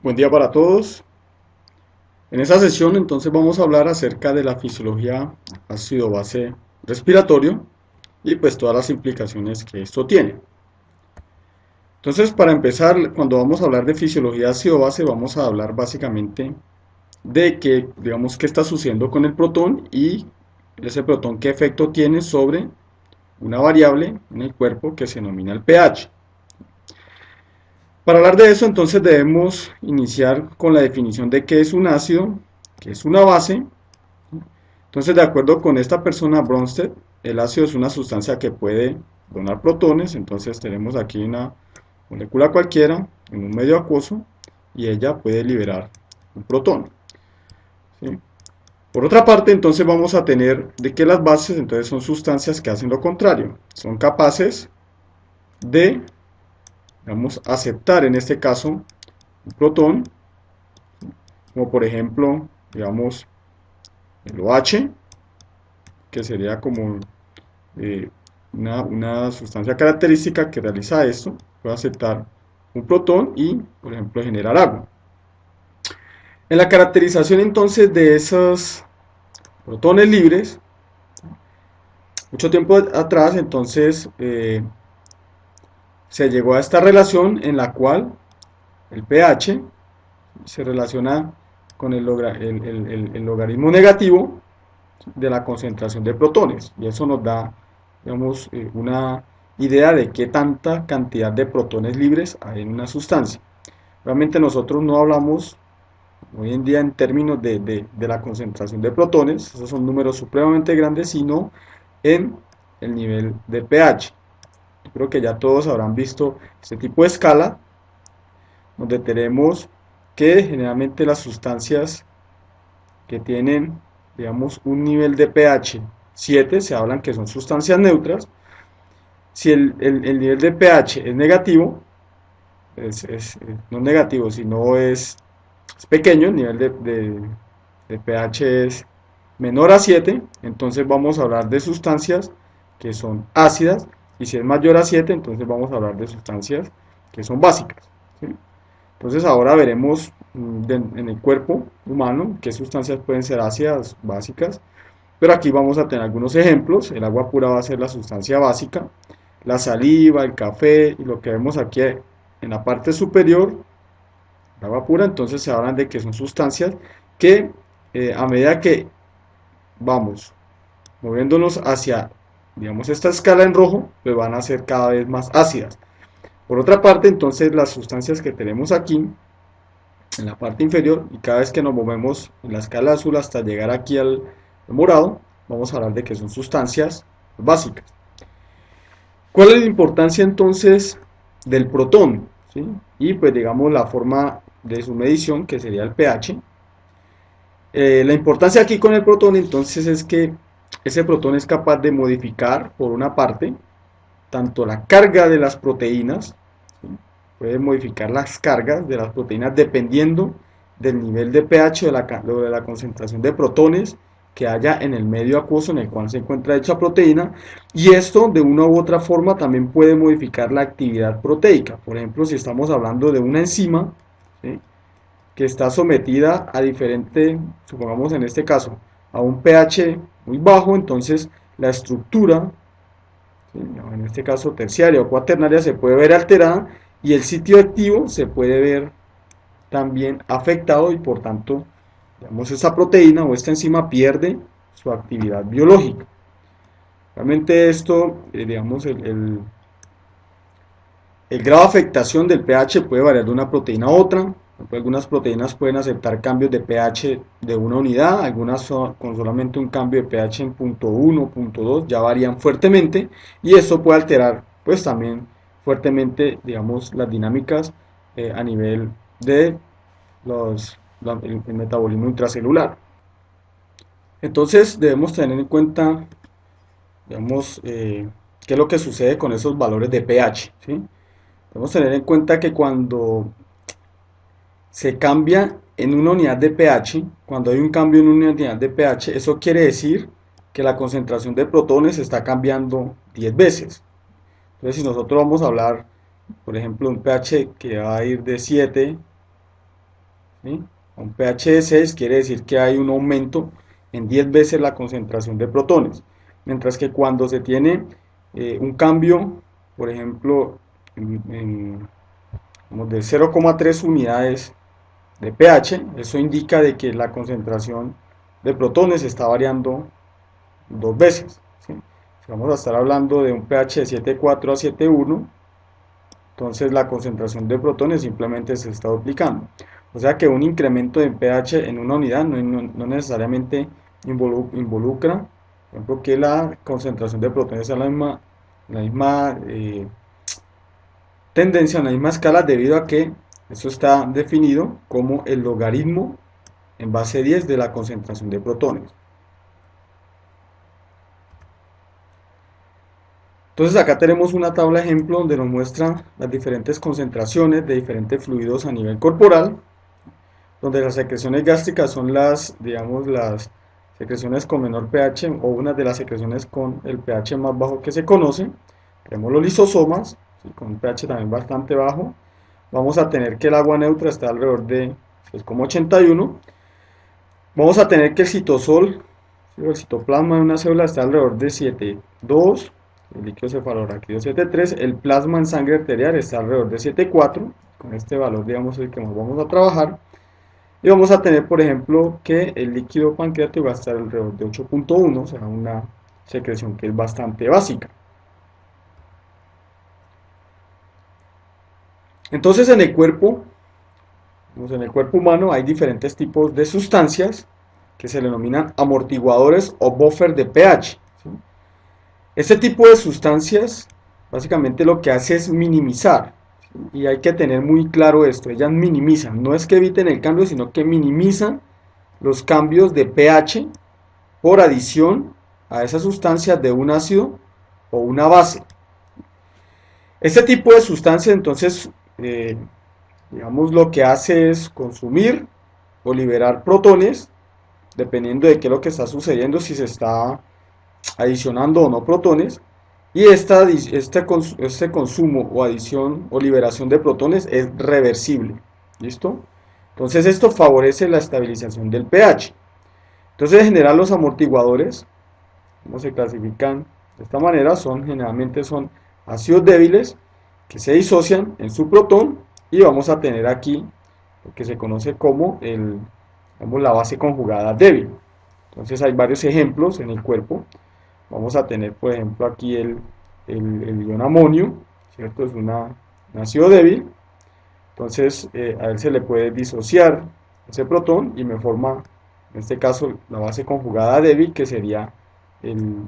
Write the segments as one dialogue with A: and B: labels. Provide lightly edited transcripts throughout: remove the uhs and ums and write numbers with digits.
A: Buen día para todos. En esta sesión entonces vamos a hablar acerca de la fisiología ácido-base respiratorio y pues todas las implicaciones que esto tiene. Entonces, para empezar, cuando vamos a hablar de fisiología ácido-base, vamos a hablar básicamente de que, digamos, qué está sucediendo con el protón y ese protón qué efecto tiene sobre una variable en el cuerpo que se denomina el pH. Para hablar de eso, entonces debemos iniciar con la definición de qué es un ácido, qué es una base. Entonces, de acuerdo con esta persona, Bronsted, el ácido es una sustancia que puede donar protones. Entonces, tenemos aquí una molécula cualquiera en un medio acuoso y ella puede liberar un protón, ¿sí? Por otra parte, entonces vamos a tener de que las bases entonces son sustancias que hacen lo contrario. Son capaces de, digamos, aceptar en este caso un protón, como por ejemplo, digamos, el OH, que sería como eh, una sustancia característica que realiza esto, puede aceptar un protón y, por ejemplo, generar agua. En la caracterización entonces de esos protones libres, mucho tiempo atrás entonces se llegó a esta relación en la cual el pH se relaciona con el logaritmo negativo de la concentración de protones, y eso nos da, digamos, una idea de qué tanta cantidad de protones libres hay en una sustancia. Realmente nosotros no hablamos hoy en día en términos de la concentración de protones, esos son números supremamente grandes, sino en el nivel de pH. Yo creo que ya todos habrán visto este tipo de escala, donde tenemos que generalmente las sustancias que tienen, digamos, un nivel de pH 7, se hablan que son sustancias neutras. Si el nivel de pH es negativo, no negativo, sino es pequeño, el nivel de pH es menor a 7, entonces vamos a hablar de sustancias que son ácidas, y si es mayor a 7, entonces vamos a hablar de sustancias que son básicas, ¿sí? Entonces ahora veremos en el cuerpo humano qué sustancias pueden ser ácidas básicas, pero aquí vamos a tener algunos ejemplos. El agua pura va a ser la sustancia básica, la saliva, el café, y lo que vemos aquí en la parte superior, el agua pura, entonces se hablan de que son sustancias que a medida que vamos moviéndonos hacia, digamos, esta escala en rojo, pues van a ser cada vez más ácidas. Por otra parte, entonces las sustancias que tenemos aquí en la parte inferior, y cada vez que nos movemos en la escala azul hasta llegar aquí al morado, vamos a hablar de que son sustancias básicas. ¿Cuál es la importancia entonces del protón? ¿Sí? Y pues digamos la forma de su medición, que sería el pH. La importancia aquí con el protón entonces es que ese protón es capaz de modificar, por una parte, tanto la carga de las proteínas, ¿sí? Puede modificar las cargas de las proteínas dependiendo del nivel de pH o de la concentración de protones que haya en el medio acuoso en el cual se encuentra dicha proteína, y esto de una u otra forma también puede modificar la actividad proteica. Por ejemplo, si estamos hablando de una enzima, ¿sí?, que está sometida a diferente, supongamos en este caso, a un pH muy bajo, entonces la estructura, ¿sí?, en este caso terciaria o cuaternaria, se puede ver alterada y el sitio activo se puede ver también afectado, y por tanto, digamos, esa proteína o esta enzima pierde su actividad biológica. Realmente esto, digamos, el grado de afectación del pH puede variar de una proteína a otra. Algunas proteínas pueden aceptar cambios de pH de una unidad, algunas con solamente un cambio de pH en punto 1, punto 2, ya varían fuertemente, y esto puede alterar pues también fuertemente, digamos, las dinámicas a nivel de el metabolismo intracelular. Entonces debemos tener en cuenta, digamos, qué es lo que sucede con esos valores de pH, ¿sí? Debemos tener en cuenta que cuando se cambia en una unidad de pH, cuando hay un cambio en una unidad de pH, eso quiere decir que la concentración de protones está cambiando 10 veces. Entonces, si nosotros vamos a hablar, por ejemplo, de un pH que va a ir de 7 ¿sí? A un pH de 6 quiere decir que hay un aumento en 10 veces la concentración de protones, mientras que cuando se tiene un cambio, por ejemplo, como de 0,3 unidades de pH, eso indica de que la concentración de protones está variando 2 veces, ¿sí? Si vamos a estar hablando de un pH de 7,4 a 7,1, entonces la concentración de protones simplemente se está duplicando. O sea que un incremento de pH en una unidad no necesariamente involucra, por ejemplo, que la concentración de protones sea la misma tendencia, en la misma escala, debido a que eso está definido como el logaritmo en base 10 de la concentración de protones. Entonces acá tenemos una tabla ejemplo donde nos muestra las diferentes concentraciones de diferentes fluidos a nivel corporal, donde las secreciones gástricas son digamos, las secreciones con menor pH o una de las secreciones con el pH más bajo que se conoce. Tenemos los lisosomas, ¿sí? Con un pH también bastante bajo. Vamos a tener que el agua neutra está alrededor de 6,81. Vamos a tener que el citosol, ¿sí? El citoplasma de una célula está alrededor de 7,2. El líquido cefalorraquídeo 7,3. El plasma en sangre arterial está alrededor de 7,4. Con este valor, digamos, el que más vamos a trabajar. Y vamos a tener, por ejemplo, que el líquido pancreático va a estar alrededor de 8,1, o sea, una secreción que es bastante básica. Entonces, en el cuerpo humano hay diferentes tipos de sustancias que se denominan amortiguadores o buffer de pH, ¿sí? Este tipo de sustancias básicamente lo que hace es minimizar, ¿sí? Y hay que tener muy claro esto, ellas minimizan, no es que eviten el cambio, sino que minimizan los cambios de pH por adición a esa sustancia de un ácido o una base. Este tipo de sustancia entonces, digamos, lo que hace es consumir o liberar protones, dependiendo de qué es lo que está sucediendo, si se está adicionando o no protones, y este consumo o adición o liberación de protones es reversible. ¿Listo? Entonces esto favorece la estabilización del pH. Entonces en general los amortiguadores, ¿cómo se clasifican? De esta manera generalmente son ácidos débiles que se disocian en su protón, y vamos a tener aquí lo que se conoce como la base conjugada débil. Entonces hay varios ejemplos en el cuerpo. Vamos a tener, por ejemplo, aquí el ion amonio, ¿cierto? Es un ácido débil. Entonces a él se le puede disociar ese protón y me forma, en este caso, la base conjugada débil, que sería el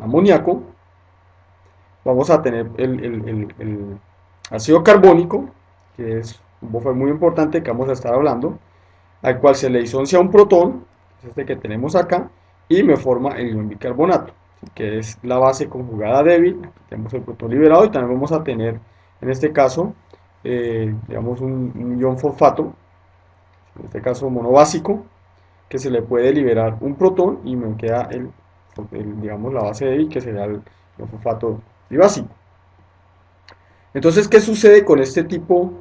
A: amoníaco. Vamos a tener el ácido carbónico, que es un buffer muy importante que vamos a estar hablando, al cual se le disocia un protón, que es este que tenemos acá, y me forma el ion bicarbonato, que es la base conjugada débil. Aquí tenemos el protón liberado, y también vamos a tener, en este caso, digamos, un ion fosfato, en este caso monobásico, que se le puede liberar un protón y me queda digamos, la base débil, que sería el fosfato tribásico. Entonces, ¿qué sucede con este tipo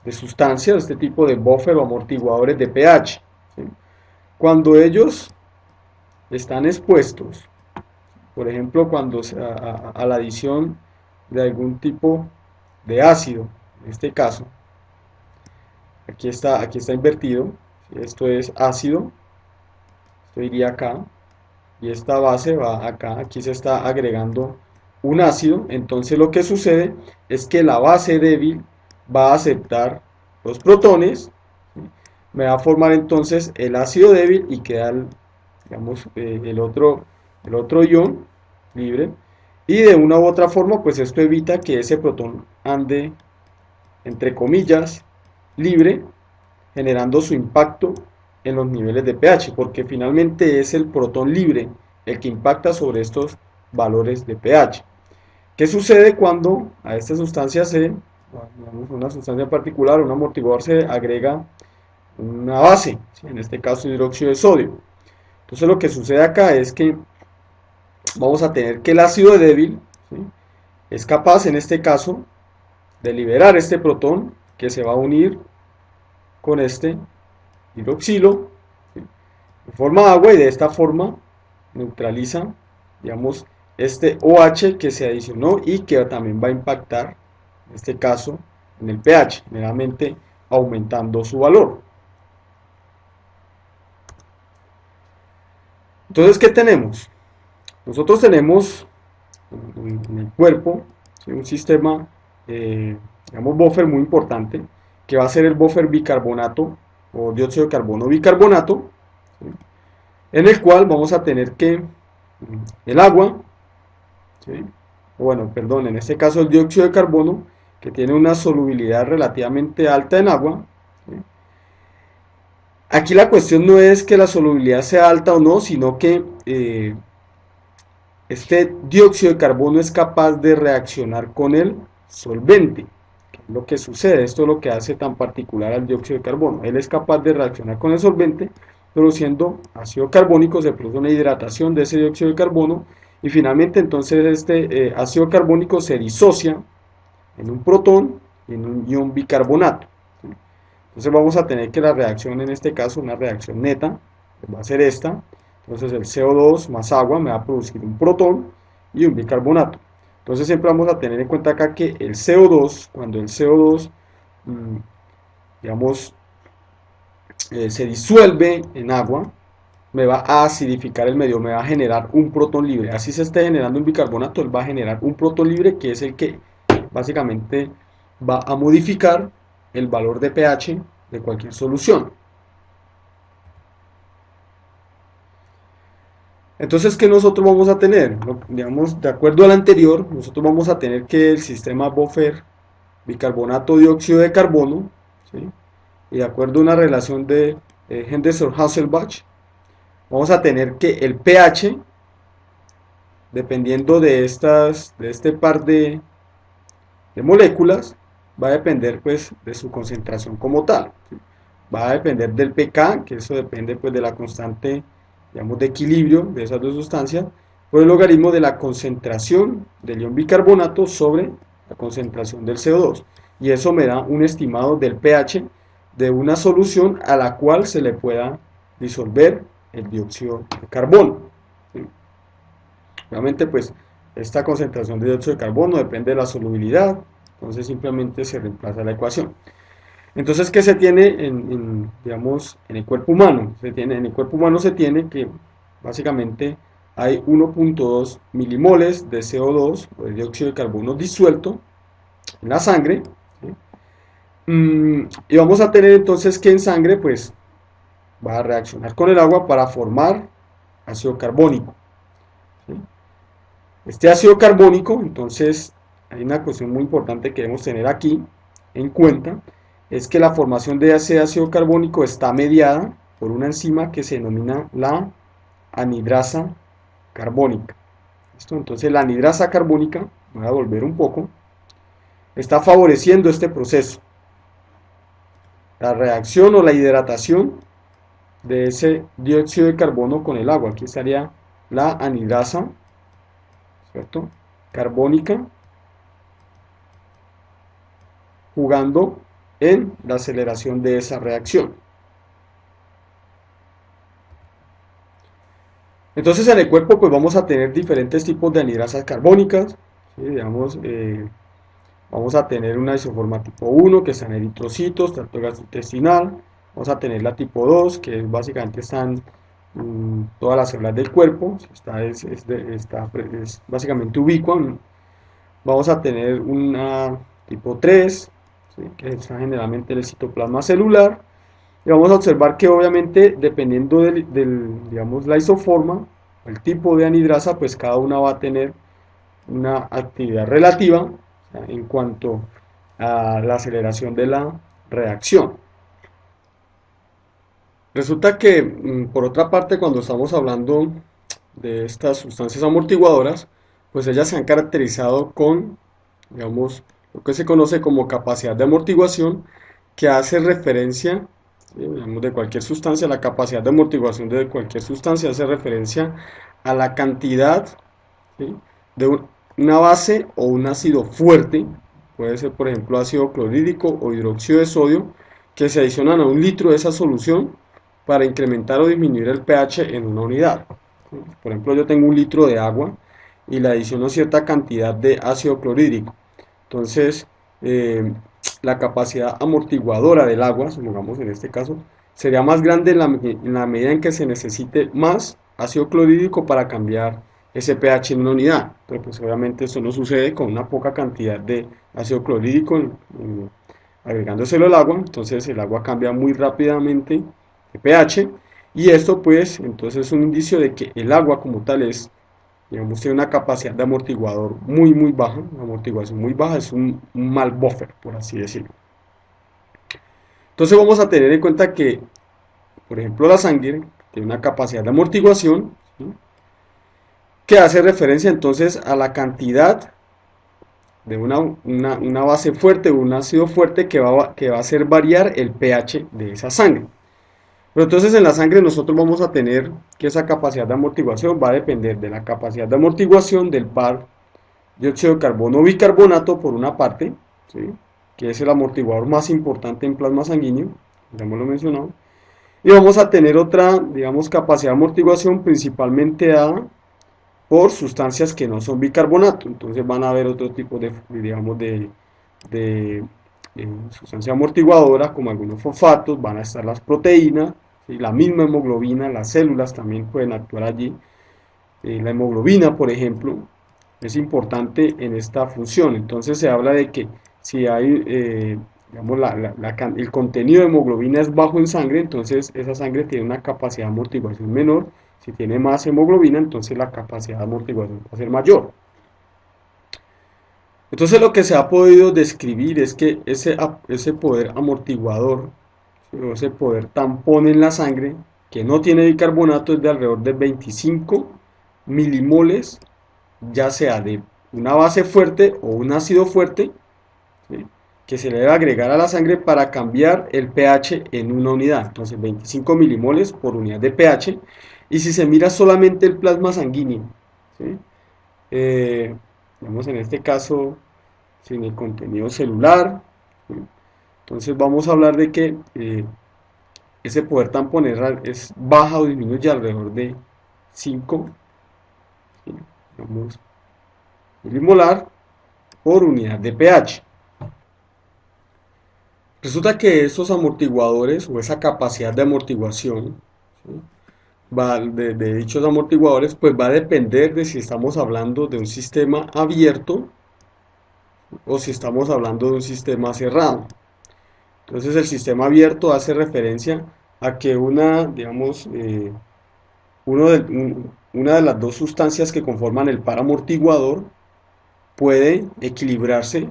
A: de sustancias, este tipo de buffer o amortiguadores de pH? ¿Sí? Cuando ellos están expuestos, por ejemplo, cuando a la adición de algún tipo de ácido, en este caso, aquí está invertido, ¿sí? Esto es ácido, esto iría acá, y esta base va acá, aquí se está agregando un ácido. Entonces lo que sucede es que la base débil va a aceptar los protones, ¿sí? Me va a formar entonces el ácido débil y queda digamos, el otro ion libre, y de una u otra forma pues esto evita que ese protón ande, entre comillas, libre, generando su impacto en los niveles de pH, porque finalmente es el protón libre el que impacta sobre estos valores de pH. ¿Qué sucede cuando a esta sustancia digamos, una sustancia particular, un amortiguador, se agrega una base, ¿sí? En este caso hidróxido de sodio? Entonces lo que sucede acá es que vamos a tener que el ácido débil, ¿sí?, es capaz en este caso de liberar este protón, que se va a unir con este hidroxilo, ¿sí?, en forma de agua, y de esta forma neutraliza, digamos, este OH que se adicionó y que también va a impactar, en este caso, en el pH, generalmente aumentando su valor. Entonces, ¿qué tenemos? Nosotros tenemos en el cuerpo, ¿sí?, un sistema, digamos, buffer muy importante, que va a ser el buffer bicarbonato o dióxido de carbono bicarbonato, ¿sí?, en el cual vamos a tener que el agua, ¿sí?, bueno, perdón, en este caso el dióxido de carbono, que tiene una solubilidad relativamente alta en agua, ¿sí? Aquí la cuestión no es que la solubilidad sea alta o no, sino que este dióxido de carbono es capaz de reaccionar con el solvente. ¿Qué es lo que sucede? Esto es lo que hace tan particular al dióxido de carbono. Él es capaz de reaccionar con el solvente, produciendo ácido carbónico, se produce una hidratación de ese dióxido de carbono, y finalmente entonces este ácido carbónico se disocia en un protón y en un ion bicarbonato. Entonces vamos a tener que la reacción, en este caso una reacción neta, va a ser esta. Entonces el CO2 más agua me va a producir un protón y un bicarbonato. Entonces siempre vamos a tener en cuenta acá que el CO2, cuando el CO2, digamos, se disuelve en agua, me va a acidificar el medio, me va a generar un protón libre. Así se esté generando un bicarbonato, él va a generar un protón libre, que es el que básicamente va a modificar el valor de pH de cualquier solución. Entonces, ¿qué nosotros vamos a tener? Digamos, de acuerdo al anterior, nosotros vamos a tener que el sistema buffer bicarbonato dióxido de carbono, ¿sí?, y de acuerdo a una relación de Henderson-Hasselbalch, vamos a tener que el pH, dependiendo de este par de moléculas, va a depender pues de su concentración como tal, ¿sí?, va a depender del pK, que eso depende pues de la constante, digamos, de equilibrio de esas dos sustancias, por el logaritmo de la concentración del ion bicarbonato sobre la concentración del CO2, y eso me da un estimado del pH de una solución a la cual se le pueda disolver el dióxido de carbono, ¿sí? Obviamente pues esta concentración de dióxido de carbono depende de la solubilidad, entonces simplemente se reemplaza la ecuación. Entonces, ¿qué se tiene digamos, en el cuerpo humano? En el cuerpo humano se tiene que básicamente hay 1.2 milimoles de CO2 o de dióxido de carbono disuelto en la sangre, ¿sí? Y vamos a tener entonces que en sangre pues va a reaccionar con el agua para formar ácido carbónico, ¿sí? Este ácido carbónico, entonces, hay una cuestión muy importante que debemos tener aquí en cuenta, es que la formación de ese ácido carbónico está mediada por una enzima que se denomina la anhidrasa carbónica. ¿Listo? Entonces la anhidrasa carbónica, voy a volver un poco, está favoreciendo este proceso, la reacción o la hidratación de ese dióxido de carbono con el agua. Aquí estaría la anhidrasa, ¿cierto?, carbónica, jugando en la aceleración de esa reacción. Entonces en el cuerpo pues vamos a tener diferentes tipos de anhidrasas carbónicas, ¿sí? Digamos, vamos a tener una isoforma tipo 1 que está en eritrocitos, tracto gastrointestinal. Vamos a tener la tipo 2 que básicamente están todas las células del cuerpo, es básicamente ubicua. Vamos a tener una tipo 3, ¿sí?, que está generalmente en el citoplasma celular. Y vamos a observar que obviamente dependiendo digamos, la isoforma, el tipo de anhidrasa, pues cada una va a tener una actividad relativa, o sea, en cuanto a la aceleración de la reacción. Resulta que, por otra parte, cuando estamos hablando de estas sustancias amortiguadoras, pues ellas se han caracterizado con, digamos, lo que se conoce como capacidad de amortiguación, que hace referencia, digamos, de cualquier sustancia, la capacidad de amortiguación de cualquier sustancia hace referencia a la cantidad, ¿sí?, de una base o un ácido fuerte, puede ser por ejemplo ácido clorhídrico o hidróxido de sodio, que se adicionan a 1 litro de esa solución para incrementar o disminuir el pH en una unidad. Por ejemplo, yo tengo 1 litro de agua y le adiciono cierta cantidad de ácido clorhídrico. Entonces, la capacidad amortiguadora del agua, supongamos en este caso, sería más grande en la medida en que se necesite más ácido clorhídrico para cambiar ese pH en una unidad. Pero pues obviamente esto no sucede con una poca cantidad de ácido clorhídrico agregándoselo al agua, entonces el agua cambia muy rápidamente de pH y esto pues entonces es un indicio de que el agua como tal es, digamos, tiene una capacidad de amortiguador muy baja, una amortiguación muy baja, es un mal buffer, por así decirlo. Entonces vamos a tener en cuenta que, por ejemplo, la sangre tiene una capacidad de amortiguación, ¿sí?, que hace referencia entonces a la cantidad de una base fuerte o un ácido fuerte que va a hacer variar el pH de esa sangre. Pero entonces en la sangre nosotros vamos a tener que esa capacidad de amortiguación va a depender de la capacidad de amortiguación del par dióxido de carbono o bicarbonato por una parte, ¿sí?, que es el amortiguador más importante en plasma sanguíneo, ya hemos lo mencionado, y vamos a tener otra, digamos, capacidad de amortiguación principalmente dada por sustancias que no son bicarbonato. Entonces van a haber otro tipo de, digamos, de sustancia amortiguadora, como algunos fosfatos, van a estar las proteínas, ¿sí?, la misma hemoglobina, las células también pueden actuar allí. La hemoglobina, por ejemplo, es importante en esta función. Entonces se habla de que si hay, digamos, el contenido de hemoglobina es bajo en sangre, entonces esa sangre tiene una capacidad de amortiguación menor. Si tiene más hemoglobina, entonces la capacidad de amortiguación va a ser mayor. Entonces lo que se ha podido describir es que ese poder amortiguador, o ese poder tampón en la sangre, que no tiene bicarbonato, es de alrededor de 25 milimoles, ya sea de una base fuerte o un ácido fuerte, ¿sí?, que se le debe agregar a la sangre para cambiar el pH en una unidad. Entonces 25 milimoles por unidad de pH. Y si se mira solamente el plasma sanguíneo, ¿sí?, digamos en este caso sin el contenido celular, ¿sí?, entonces vamos a hablar de que ese poder tamponer es baja o disminuye alrededor de 5, ¿sí?, digamos, milimolar por unidad de pH. Resulta que esos amortiguadores o esa capacidad de amortiguación, ¿sí?, de dichos amortiguadores, pues va a depender de si estamos hablando de un sistema abierto o si estamos hablando de un sistema cerrado. Entonces el sistema abierto hace referencia a que digamos, una de las dos sustancias que conforman el par amortiguador puede equilibrarse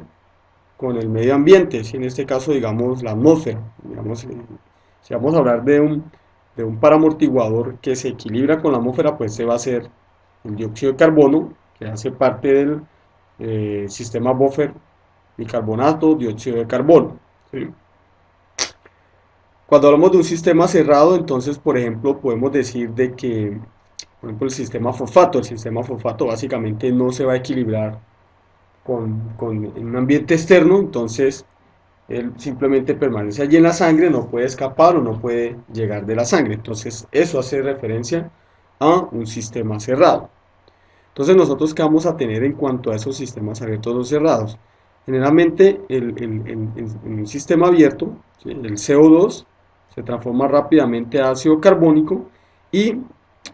A: con el medio ambiente, si en este caso digamos la atmósfera. Digamos, si vamos a hablar de un par amortiguador que se equilibra con la atmósfera, pues ese va a ser el dióxido de carbono, que hace parte del sistema buffer, bicarbonato, dióxido de carbono, ¿sí? Cuando hablamos de un sistema cerrado, entonces, por ejemplo, podemos decir de que, por ejemplo, el sistema fosfato básicamente no se va a equilibrar en un ambiente externo, entonces él simplemente permanece allí en la sangre, no puede escapar o no puede llegar de la sangre. Entonces, eso hace referencia a un sistema cerrado. Entonces, nosotros, ¿qué vamos a tener en cuanto a esos sistemas abiertos o cerrados? Generalmente, en un sistema abierto, ¿sí?, el CO2 se transforma rápidamente a ácido carbónico y,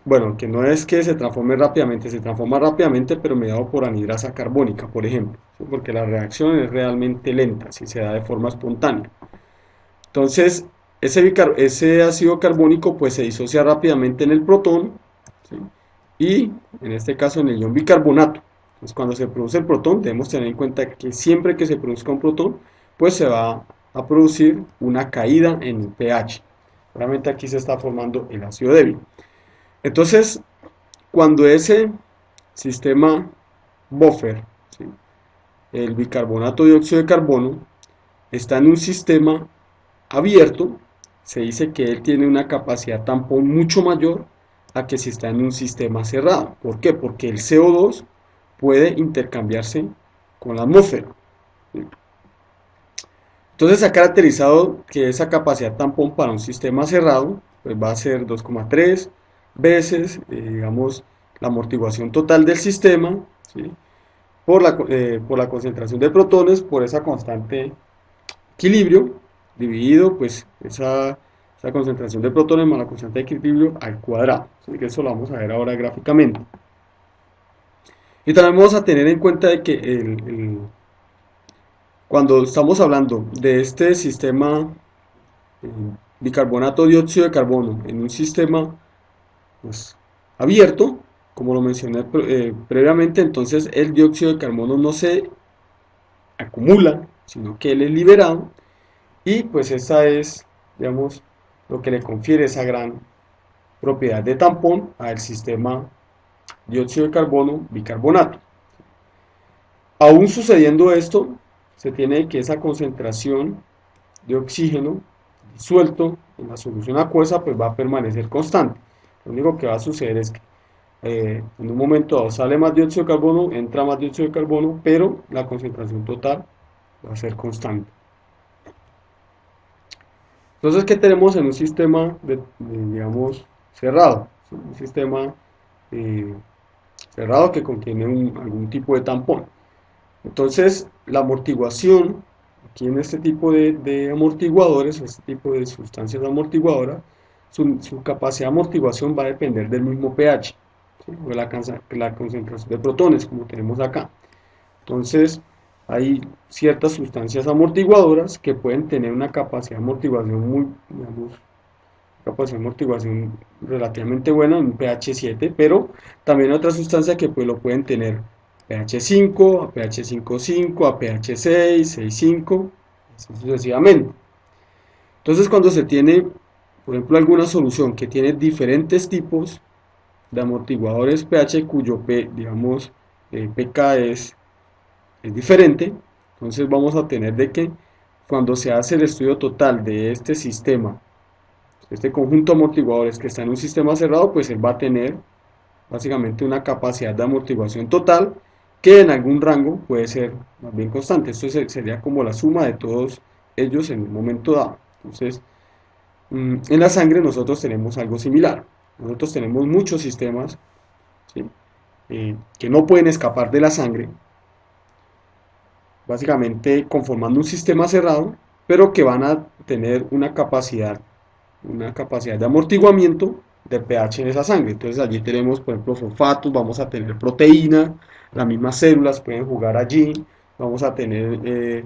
A: bueno, que no es que se transforma rápidamente, pero mediado por anhidrasa carbónica, por ejemplo, ¿sí?, porque la reacción es realmente lenta, si se da de forma espontánea. Entonces, ese ácido carbónico pues se disocia rápidamente en el protón, ¿sí?, y en este caso en el ion bicarbonato. Entonces, cuando se produce el protón, debemos tener en cuenta que siempre que se produzca un protón, pues se va a producir una caída en el pH. Realmente aquí se está formando el ácido débil. Entonces, cuando ese sistema buffer, ¿sí?, el bicarbonato de dióxido de carbono, está en un sistema abierto, se dice que él tiene una capacidad tampón mucho mayor a que si está en un sistema cerrado. ¿Por qué? Porque el CO2 puede intercambiarse con la atmósfera, ¿sí? Entonces se ha caracterizado que esa capacidad tampón para un sistema cerrado pues va a ser 2,3 veces, digamos, la amortiguación total del sistema, ¿sí? Por la concentración de protones, por esa constante equilibrio, dividido pues esa concentración de protones más la constante de equilibrio al cuadrado. ¿Sí? Que eso lo vamos a ver ahora gráficamente. Y también vamos a tener en cuenta de que cuando estamos hablando de este sistema eh, bicarbonato dióxido de carbono en un sistema pues, abierto, como lo mencioné previamente, entonces el dióxido de carbono no se acumula, sino que él es liberado y pues esa es, digamos, lo que le confiere esa gran propiedad de tampón al sistema dióxido de carbono bicarbonato. Aún sucediendo esto, se tiene que esa concentración de oxígeno disuelto en la solución acuosa pues va a permanecer constante. Lo único que va a suceder es que en un momento dado sale más dióxido de carbono, entra más dióxido de carbono, pero la concentración total va a ser constante. Entonces, ¿qué tenemos en un sistema digamos, cerrado? Un sistema eh, cerrado que contiene algún tipo de tampón. Entonces, la amortiguación, aquí en este tipo de amortiguadores, este tipo de sustancias amortiguadoras, su capacidad de amortiguación va a depender del mismo pH, ¿sí? O de la concentración de protones, como tenemos acá. Entonces, hay ciertas sustancias amortiguadoras que pueden tener una capacidad de amortiguación muy, digamos, capacidad de amortiguación relativamente buena, un pH 7, pero también otras sustancias que pues lo pueden tener pH 5, a pH 5,5, a pH 6, 6,5, así sucesivamente. Entonces cuando se tiene, por ejemplo, alguna solución que tiene diferentes tipos de amortiguadores pH cuyo digamos, pK es diferente, entonces vamos a tener de que cuando se hace el estudio total de este sistema, este conjunto de amortiguadores que está en un sistema cerrado, pues él va a tener básicamente una capacidad de amortiguación total que en algún rango puede ser más bien constante. Esto sería como la suma de todos ellos en un momento dado. Entonces, en la sangre nosotros tenemos algo similar. Nosotros tenemos muchos sistemas, ¿sí? Que no pueden escapar de la sangre, básicamente conformando un sistema cerrado, pero que van a tener una capacidad de amortiguamiento del pH en esa sangre. Entonces allí tenemos, por ejemplo, fosfatos, vamos a tener proteína, las mismas células pueden jugar allí, vamos a tener,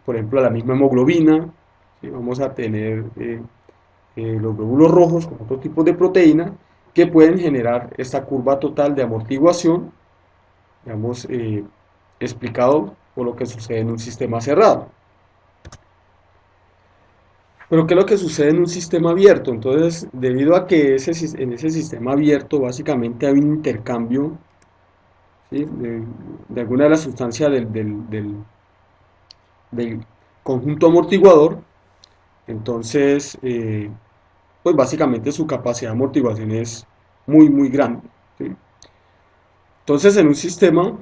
A: por ejemplo, la misma hemoglobina, ¿sí? Vamos a tener los glóbulos rojos con otro tipo de proteína que pueden generar esta curva total de amortiguación, digamos, explicado por lo que sucede en un sistema cerrado. Pero ¿qué es lo que sucede en un sistema abierto? Entonces, debido a que en ese sistema abierto básicamente hay un intercambio, ¿sí? de alguna de las sustancias del conjunto amortiguador, entonces, pues básicamente su capacidad de amortiguación es muy, muy grande, ¿sí? Entonces, en un sistema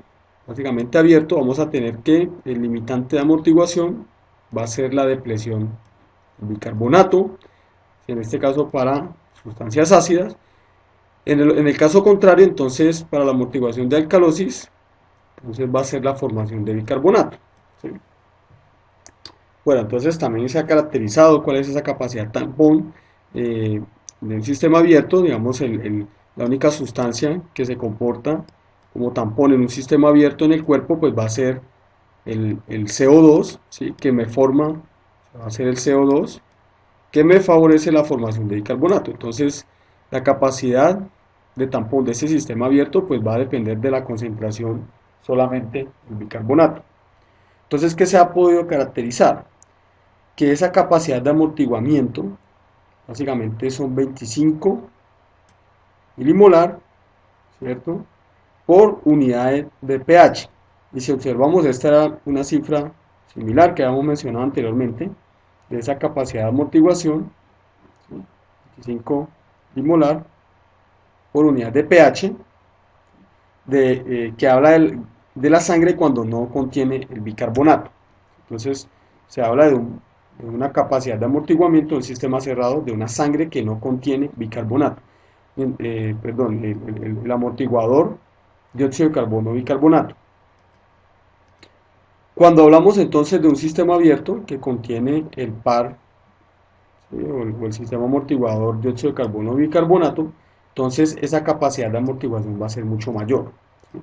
A: básicamente abierto vamos a tener que el limitante de amortiguación va a ser la depresión del bicarbonato, en este caso para sustancias ácidas. En el caso contrario, entonces, para la amortiguación de alcalosis, entonces va a ser la formación de bicarbonato, ¿sí? Bueno, entonces también se ha caracterizado cuál es esa capacidad tampón de un sistema abierto, digamos, la única sustancia que se comporta como tampón en un sistema abierto en el cuerpo, pues va a ser el CO2, ¿sí? Que me forma, va a ser el CO2, que me favorece la formación de bicarbonato. Entonces, la capacidad de tampón de ese sistema abierto pues va a depender de la concentración solamente del bicarbonato. Entonces, ¿qué se ha podido caracterizar? Que esa capacidad de amortiguamiento básicamente son 25 milimolar, ¿cierto? Por unidad de pH. Y si observamos, esta era una cifra similar que habíamos mencionado anteriormente, de esa capacidad de amortiguación, ¿sí? 25 milimolar por unidad de pH, que habla de la sangre cuando no contiene el bicarbonato. Entonces, se habla de una capacidad de amortiguamiento del sistema cerrado de una sangre que no contiene bicarbonato. Perdón, el amortiguador dióxido de carbono bicarbonato. Cuando hablamos entonces de un sistema abierto que contiene el par, ¿sí? o el sistema amortiguador dióxido de carbono bicarbonato, entonces esa capacidad de amortiguación va a ser mucho mayor, ¿sí?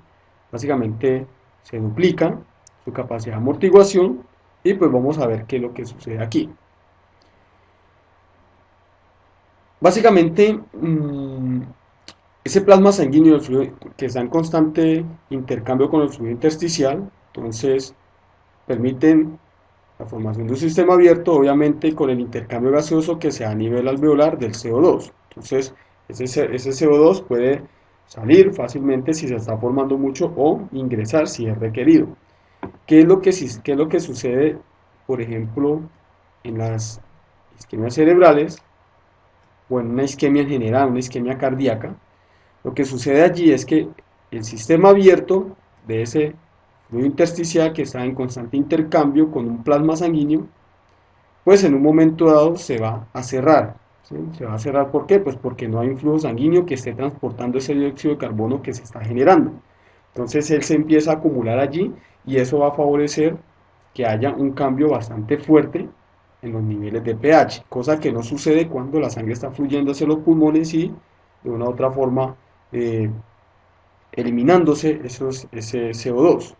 A: Básicamente se duplica su capacidad de amortiguación y pues vamos a ver qué es lo que sucede aquí. Básicamente, ese plasma sanguíneo el fluido, que está en constante intercambio con el fluido intersticial, entonces permiten la formación de un sistema abierto, obviamente con el intercambio gaseoso que se da a nivel alveolar del CO2. Entonces, ese CO2 puede salir fácilmente si se está formando mucho o ingresar si es requerido. ¿Qué es lo que sucede, por ejemplo, en las isquemias cerebrales o en una isquemia en general, una isquemia cardíaca? Lo que sucede allí es que el sistema abierto de ese fluido intersticial que está en constante intercambio con un plasma sanguíneo, pues en un momento dado se va a cerrar. ¿Sí? Se va a cerrar, ¿por qué? Pues porque no hay un flujo sanguíneo que esté transportando ese dióxido de carbono que se está generando. Entonces él se empieza a acumular allí y eso va a favorecer que haya un cambio bastante fuerte en los niveles de pH, cosa que no sucede cuando la sangre está fluyendo hacia los pulmones y de una u otra forma eh, eliminándose ese CO2.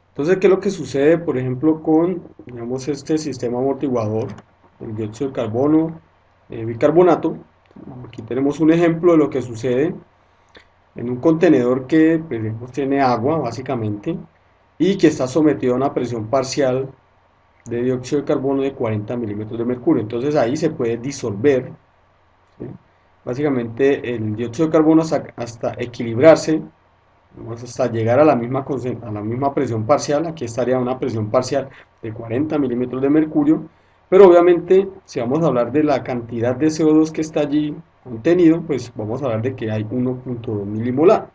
A: Entonces, ¿qué es lo que sucede, por ejemplo, con, digamos, este sistema amortiguador, el dióxido de carbono, bicarbonato? Aquí tenemos un ejemplo de lo que sucede en un contenedor que pues, tiene agua, básicamente, y que está sometido a una presión parcial de dióxido de carbono de 40 milímetros de mercurio. Entonces ahí se puede disolver, ¿sí? Básicamente el dióxido de carbono hasta equilibrarse, hasta llegar a la misma presión parcial. Aquí estaría una presión parcial de 40 milímetros de mercurio, pero obviamente si vamos a hablar de la cantidad de CO2 que está allí contenido, pues vamos a hablar de que hay 1.2 milimolar.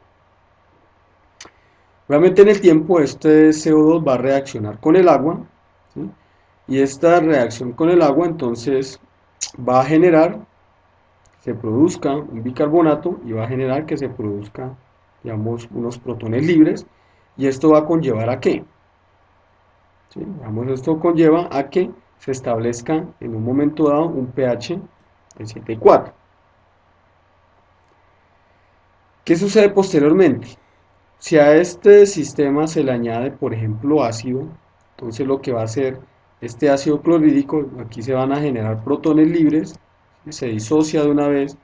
A: Obviamente en el tiempo este CO2 va a reaccionar con el agua, ¿sí? Y esta reacción con el agua entonces va a generar que se produzca un bicarbonato y va a generar que se produzca, digamos, unos protones libres, y esto va a conllevar a qué, ¿sí? Digamos, esto conlleva a que se establezca en un momento dado un pH de 7,4. ¿Qué sucede posteriormente? Si a este sistema se le añade, por ejemplo, ácido, entonces lo que va a hacer este ácido clorhídrico, aquí se van a generar protones libres, se disocia de una vez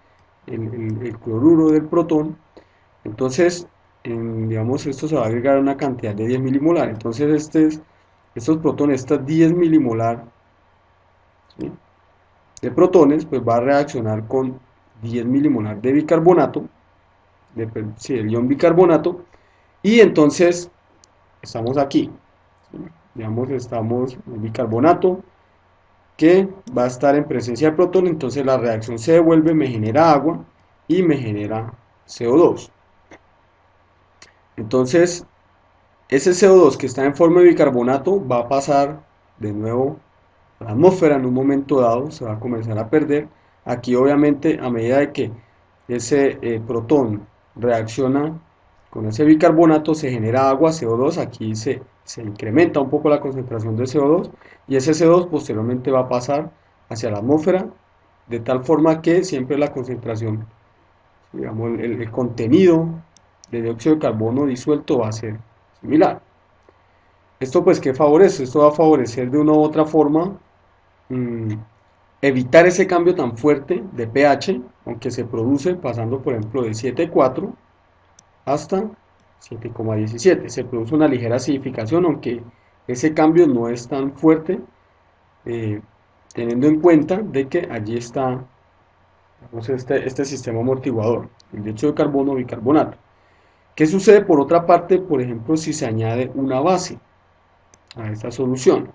A: el cloruro del protón, entonces, digamos, esto se va a agregar a una cantidad de 10 milimolar, entonces estos protones, estas 10 milimolar, ¿sí?, de protones, pues va a reaccionar con 10 milimolar de bicarbonato, el ion bicarbonato, y entonces estamos aquí, ¿sí? Digamos, estamos en bicarbonato que va a estar en presencia de protón, entonces la reacción se devuelve, me genera agua y me genera CO2. Entonces, ese CO2 que está en forma de bicarbonato va a pasar de nuevo a la atmósfera en un momento dado, se va a comenzar a perder. Aquí obviamente a medida de que ese protón reacciona con ese bicarbonato se genera agua, CO2, aquí se incrementa un poco la concentración de CO2 y ese CO2 posteriormente va a pasar hacia la atmósfera de tal forma que siempre la concentración, digamos, el contenido de dióxido de carbono disuelto va a ser similar. ¿Esto pues qué favorece? Esto va a favorecer de una u otra forma mmm, evitar ese cambio tan fuerte de pH, aunque se produce pasando por ejemplo de 7,4 hasta 7,17. Se produce una ligera acidificación, aunque ese cambio no es tan fuerte, eh, teniendo en cuenta de que allí está, digamos, este sistema amortiguador, el dióxido de carbono bicarbonato. ¿Qué sucede por otra parte, por ejemplo, si se añade una base a esta solución?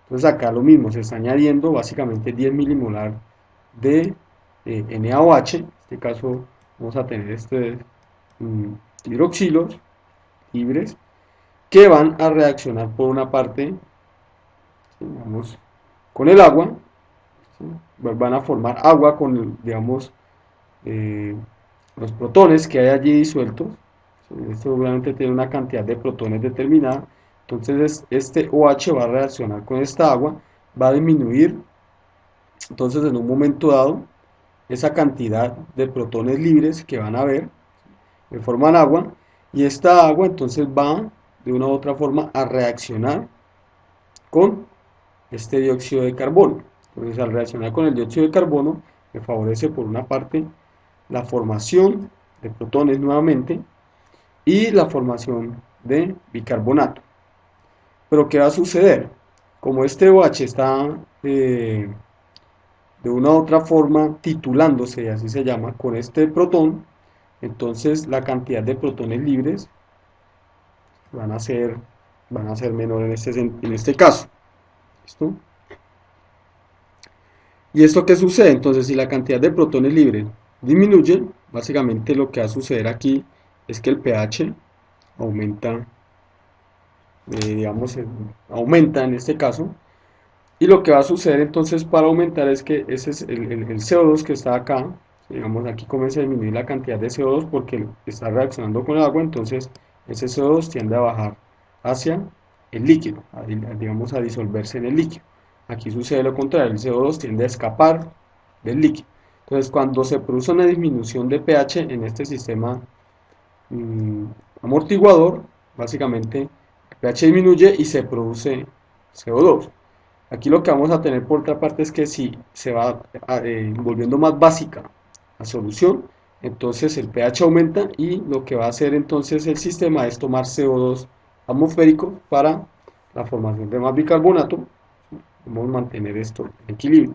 A: Entonces acá lo mismo, se está añadiendo básicamente 10 milimolar de NaOH, en este caso vamos a tener hidroxilos libres, que van a reaccionar por una parte, digamos, con el agua, ¿sí? Van a formar agua con, digamos, eh, los protones que hay allí disueltos. ¿Sí? Esto obviamente tiene una cantidad de protones determinada, entonces este OH va a reaccionar con esta agua, va a disminuir, entonces en un momento dado, esa cantidad de protones libres que van a haber, que forman agua, y esta agua entonces va de una u otra forma a reaccionar con este dióxido de carbono. Entonces al reaccionar con el dióxido de carbono me favorece por una parte la formación de protones nuevamente y la formación de bicarbonato. Pero ¿qué va a suceder? Como este OH está de una u otra forma titulándose, así se llama, con este protón, entonces la cantidad de protones libres van a ser, menor en este caso. ¿Listo? ¿Y esto qué sucede? Entonces, si la cantidad de protones libres disminuye, básicamente lo que va a suceder aquí es que el pH aumenta, digamos, aumenta en este caso. Y lo que va a suceder entonces para aumentar es que ese es el CO2 que está acá, digamos, aquí comienza a disminuir la cantidad de CO2 porque está reaccionando con el agua, entonces ese CO2 tiende a bajar hacia el líquido, digamos, a disolverse en el líquido. Aquí sucede lo contrario, el CO2 tiende a escapar del líquido. Entonces, cuando se produce una disminución de pH en este sistema mm, amortiguador, básicamente el pH disminuye y se produce CO2. Aquí lo que vamos a tener por otra parte es que si se va volviendo más básica la solución, entonces el pH aumenta y lo que va a hacer entonces el sistema es tomar CO2 atmosférico para la formación de más bicarbonato. Vamos a mantener esto en equilibrio.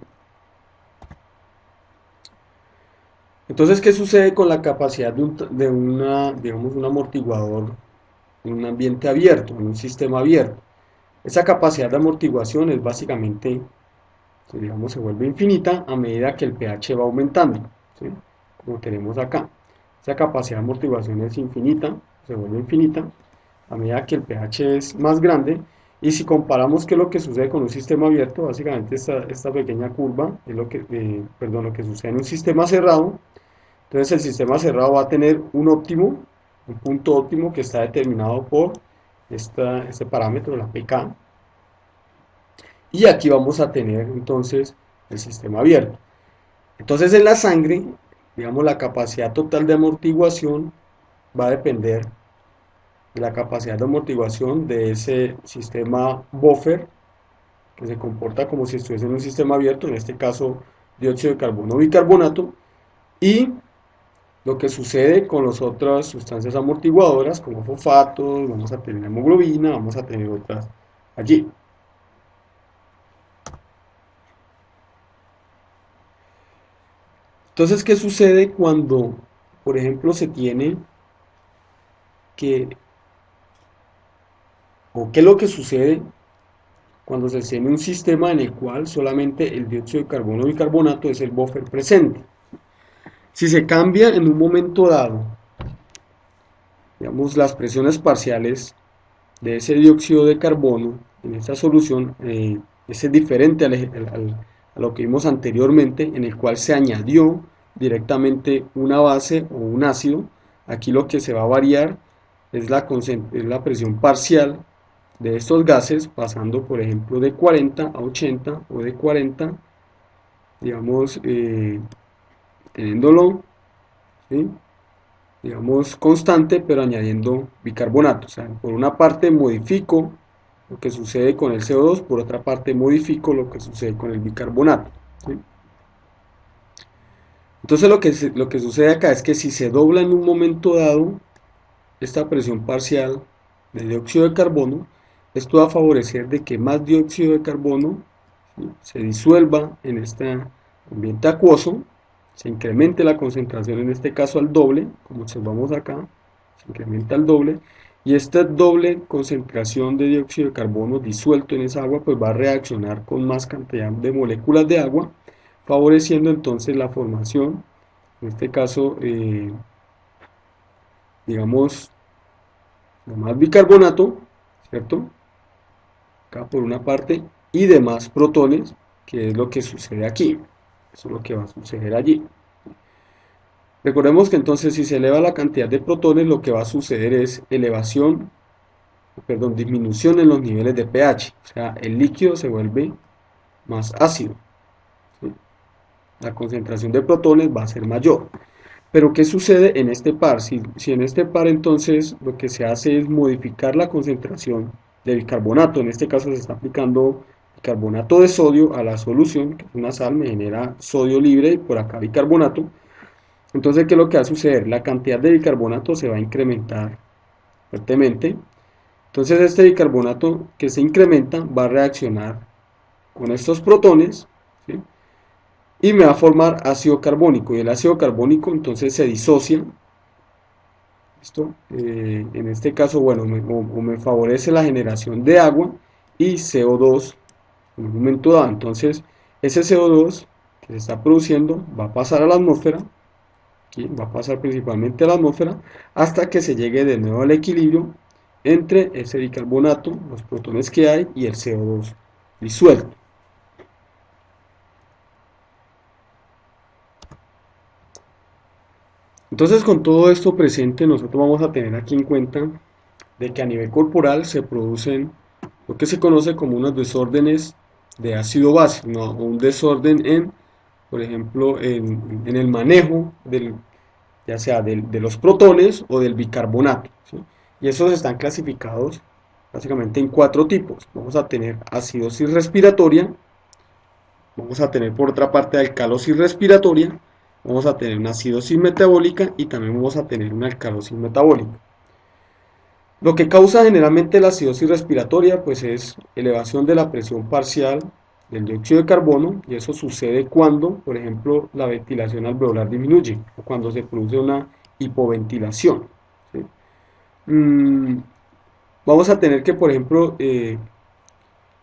A: Entonces, ¿qué sucede con la capacidad digamos, un amortiguador en un ambiente abierto, en un sistema abierto? Esa capacidad de amortiguación es básicamente, digamos, se vuelve infinita a medida que el pH va aumentando, ¿sí? Como tenemos acá. Esa capacidad de amortiguación es infinita, se vuelve infinita a medida que el pH es más grande. Y si comparamos qué es lo que sucede con un sistema abierto, básicamente esta pequeña curva es lo que sucede en un sistema cerrado. Entonces el sistema cerrado va a tener un óptimo, un punto óptimo que está determinado por este parámetro, la pK. Y aquí vamos a tener entonces el sistema abierto. Entonces en la sangre, digamos, la capacidad total de amortiguación va a depender de la capacidad de amortiguación de ese sistema buffer que se comporta como si estuviese en un sistema abierto, en este caso dióxido de carbono o bicarbonato, y lo que sucede con las otras sustancias amortiguadoras como fosfatos, vamos a tener hemoglobina, vamos a tener otras allí. Entonces, ¿qué sucede cuando, por ejemplo, se tiene que, o qué es lo que sucede cuando se tiene un sistema en el cual solamente el dióxido de carbono o bicarbonato es el buffer presente? Si se cambia en un momento dado, digamos, las presiones parciales de ese dióxido de carbono en esta solución, ese es diferente a lo que vimos anteriormente, en el cual se añadió directamente una base o un ácido. Aquí lo que se va a variar es la presión parcial de estos gases, pasando por ejemplo de 40 a 80 o de 40, digamos, teniéndolo, ¿sí?, digamos, constante, pero añadiendo bicarbonato. O sea, por una parte modifico lo que sucede con el CO2, por otra parte modifico lo que sucede con el bicarbonato, ¿sí? Entonces lo que sucede acá es que si se dobla en un momento dado esta presión parcial de dióxido de carbono, esto va a favorecer de que más dióxido de carbono, ¿sí?, se disuelva en este ambiente acuoso, se incremente la concentración en este caso al doble, como observamos acá, se incrementa al doble, y esta doble concentración de dióxido de carbono disuelto en esa agua pues va a reaccionar con más cantidad de moléculas de agua, favoreciendo entonces la formación, en este caso, digamos, de más bicarbonato, ¿cierto? Acá por una parte, y demás protones, que es lo que sucede aquí. Eso es lo que va a suceder allí. Recordemos que entonces si se eleva la cantidad de protones, lo que va a suceder es disminución en los niveles de pH. O sea, el líquido se vuelve más ácido, ¿sí? La concentración de protones va a ser mayor. Pero ¿qué sucede en este par? Si en este par entonces lo que se hace es modificar la concentración de bicarbonato, en este caso se está aplicando bicarbonato de sodio a la solución, que es una sal, me genera sodio libre y por acá bicarbonato. Entonces, ¿qué es lo que va a suceder? La cantidad de bicarbonato se va a incrementar fuertemente. Entonces, este bicarbonato que se incrementa va a reaccionar con estos protones, ¿sí? Y me va a formar ácido carbónico. Y el ácido carbónico entonces se disocia. ¿Listo? En este caso, bueno, me favorece la generación de agua y CO2 en un momento dado. Entonces, ese CO2 que se está produciendo va a pasar a la atmósfera, ¿sí? Va a pasar principalmente a la atmósfera hasta que se llegue de nuevo al equilibrio entre ese bicarbonato, los protones que hay y el CO2 disuelto. Entonces, con todo esto presente, nosotros vamos a tener aquí en cuenta de que a nivel corporal se producen lo que se conoce como unos desórdenes de ácido-base, ¿no? Un desorden en, por ejemplo, en el manejo ya sea de los protones o del bicarbonato, ¿sí? Y esos están clasificados básicamente en cuatro tipos. Vamos a tener acidosis respiratoria, vamos a tener por otra parte alcalosis respiratoria, vamos a tener una acidosis metabólica y también vamos a tener una alcalosis metabólica. Lo que causa generalmente la acidosis respiratoria pues es elevación de la presión parcial del dióxido de carbono, y eso sucede cuando, por ejemplo, la ventilación alveolar disminuye o cuando se produce una hipoventilación, ¿sí? Vamos a tener que, por ejemplo,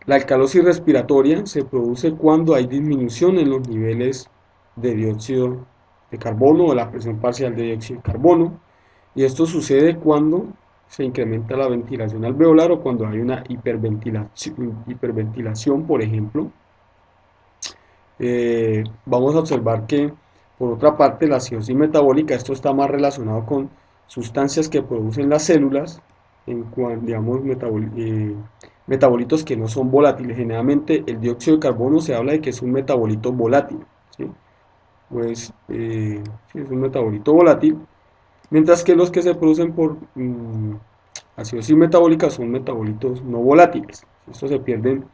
A: la alcalosis respiratoria se produce cuando hay disminución en los niveles de dióxido de carbono o la presión parcial de dióxido de carbono, y esto sucede cuando se incrementa la ventilación alveolar o cuando hay una hiperventilación, por ejemplo. Vamos a observar que, por otra parte, la acidosis metabólica, esto está más relacionado con sustancias que producen las células, digamos, metabolitos que no son volátiles. Generalmente el dióxido de carbono se habla de que es un metabolito volátil, ¿sí? Pues sí, es un metabolito volátil, mientras que los que se producen por acidosis metabólica son metabolitos no volátiles. Estos se pierden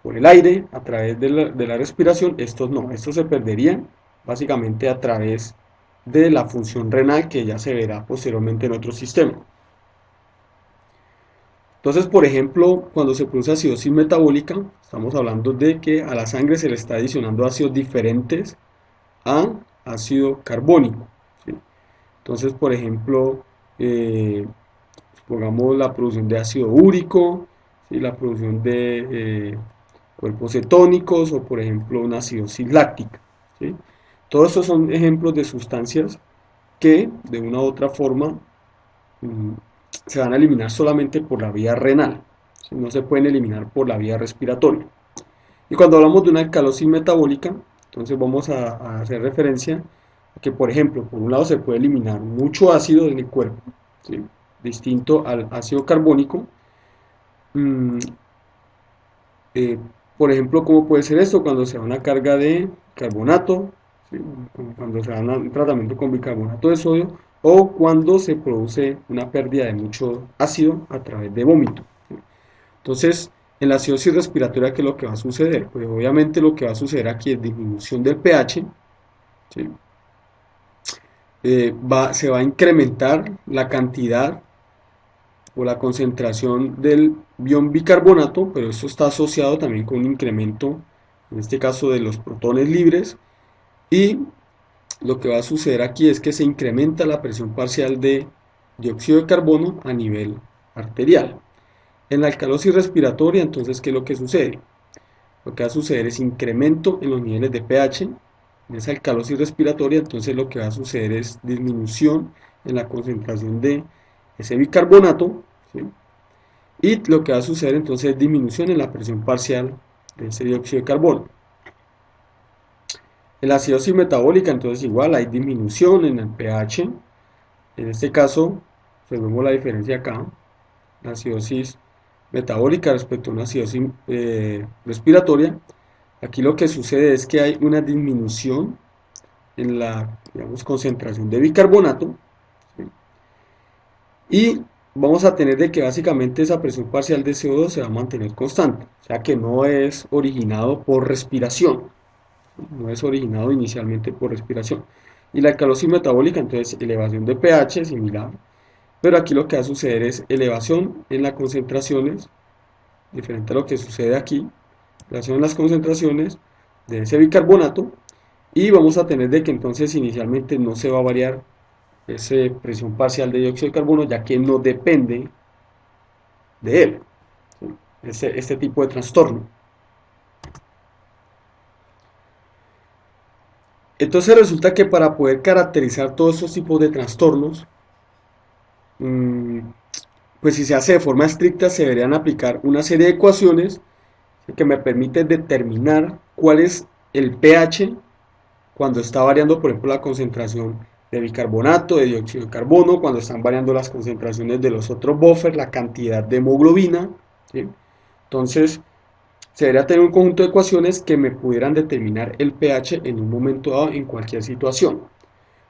A: por el aire a través de la respiración, estos no, estos se perderían básicamente a través de la función renal, que ya se verá posteriormente en otro sistema. Entonces, por ejemplo, cuando se produce acidosis metabólica, estamos hablando de que a la sangre se le está adicionando ácidos diferentes a ácido carbónico, ¿sí? Entonces, por ejemplo, supongamos la producción de ácido úrico, ¿sí? La producción de cuerpos cetónicos o, por ejemplo, una acidosis láctica, ¿sí? Todos estos son ejemplos de sustancias que, de una u otra forma, se van a eliminar solamente por la vía renal, ¿sí? No se pueden eliminar por la vía respiratoria. Y cuando hablamos de una alcalosis metabólica, entonces vamos a hacer referencia a que, por ejemplo, por un lado se puede eliminar mucho ácido del cuerpo, ¿sí? Distinto al ácido carbónico. Mm, eh, por ejemplo, ¿cómo puede ser esto? Cuando se da una carga de carbonato, ¿sí? Cuando se da un tratamiento con bicarbonato de sodio, o cuando se produce una pérdida de mucho ácido a través de vómito, ¿sí? Entonces, en la acidosis respiratoria, ¿qué es lo que va a suceder? Pues obviamente lo que va a suceder aquí es disminución del pH, ¿sí? Se va a incrementar la cantidad o la concentración del ion bicarbonato, pero esto está asociado también con un incremento, en este caso, de los protones libres, y lo que va a suceder aquí es que se incrementa la presión parcial de dióxido de carbono a nivel arterial. En la alcalosis respiratoria, entonces, ¿qué es lo que sucede? Lo que va a suceder es incremento en los niveles de pH, en esa alcalosis respiratoria, entonces lo que va a suceder es disminución en la concentración de ese bicarbonato, ¿sí? y lo que va a suceder entonces es disminución en la presión parcial de ese dióxido de carbono. En la acidosis metabólica entonces igual hay disminución en el pH. En este caso, observemos la diferencia acá, la acidosis metabólica respecto a una acidosis respiratoria. Aquí lo que sucede es que hay una disminución en la, digamos, concentración de bicarbonato, ¿sí? Y vamos a tener de que básicamente esa presión parcial de CO2 se va a mantener constante, o sea que no es originado por respiración, no es originado inicialmente por respiración. Y la alcalosis metabólica, entonces elevación de pH similar, pero aquí lo que va a suceder es elevación en las concentraciones, diferente a lo que sucede aquí, elevación en las concentraciones de ese bicarbonato, y vamos a tener de que entonces inicialmente no se va a variar esa presión parcial de dióxido de carbono, ya que no depende de él, ¿sí? Este tipo de trastorno. Entonces resulta que para poder caracterizar todos estos tipos de trastornos, pues si se hace de forma estricta se deberían aplicar una serie de ecuaciones que me permiten determinar cuál es el pH cuando está variando, por ejemplo, la concentración de bicarbonato, de dióxido de carbono, cuando están variando las concentraciones de los otros buffers, la cantidad de hemoglobina, ¿sí? Entonces, se debería tener un conjunto de ecuaciones que me pudieran determinar el pH en un momento dado en cualquier situación.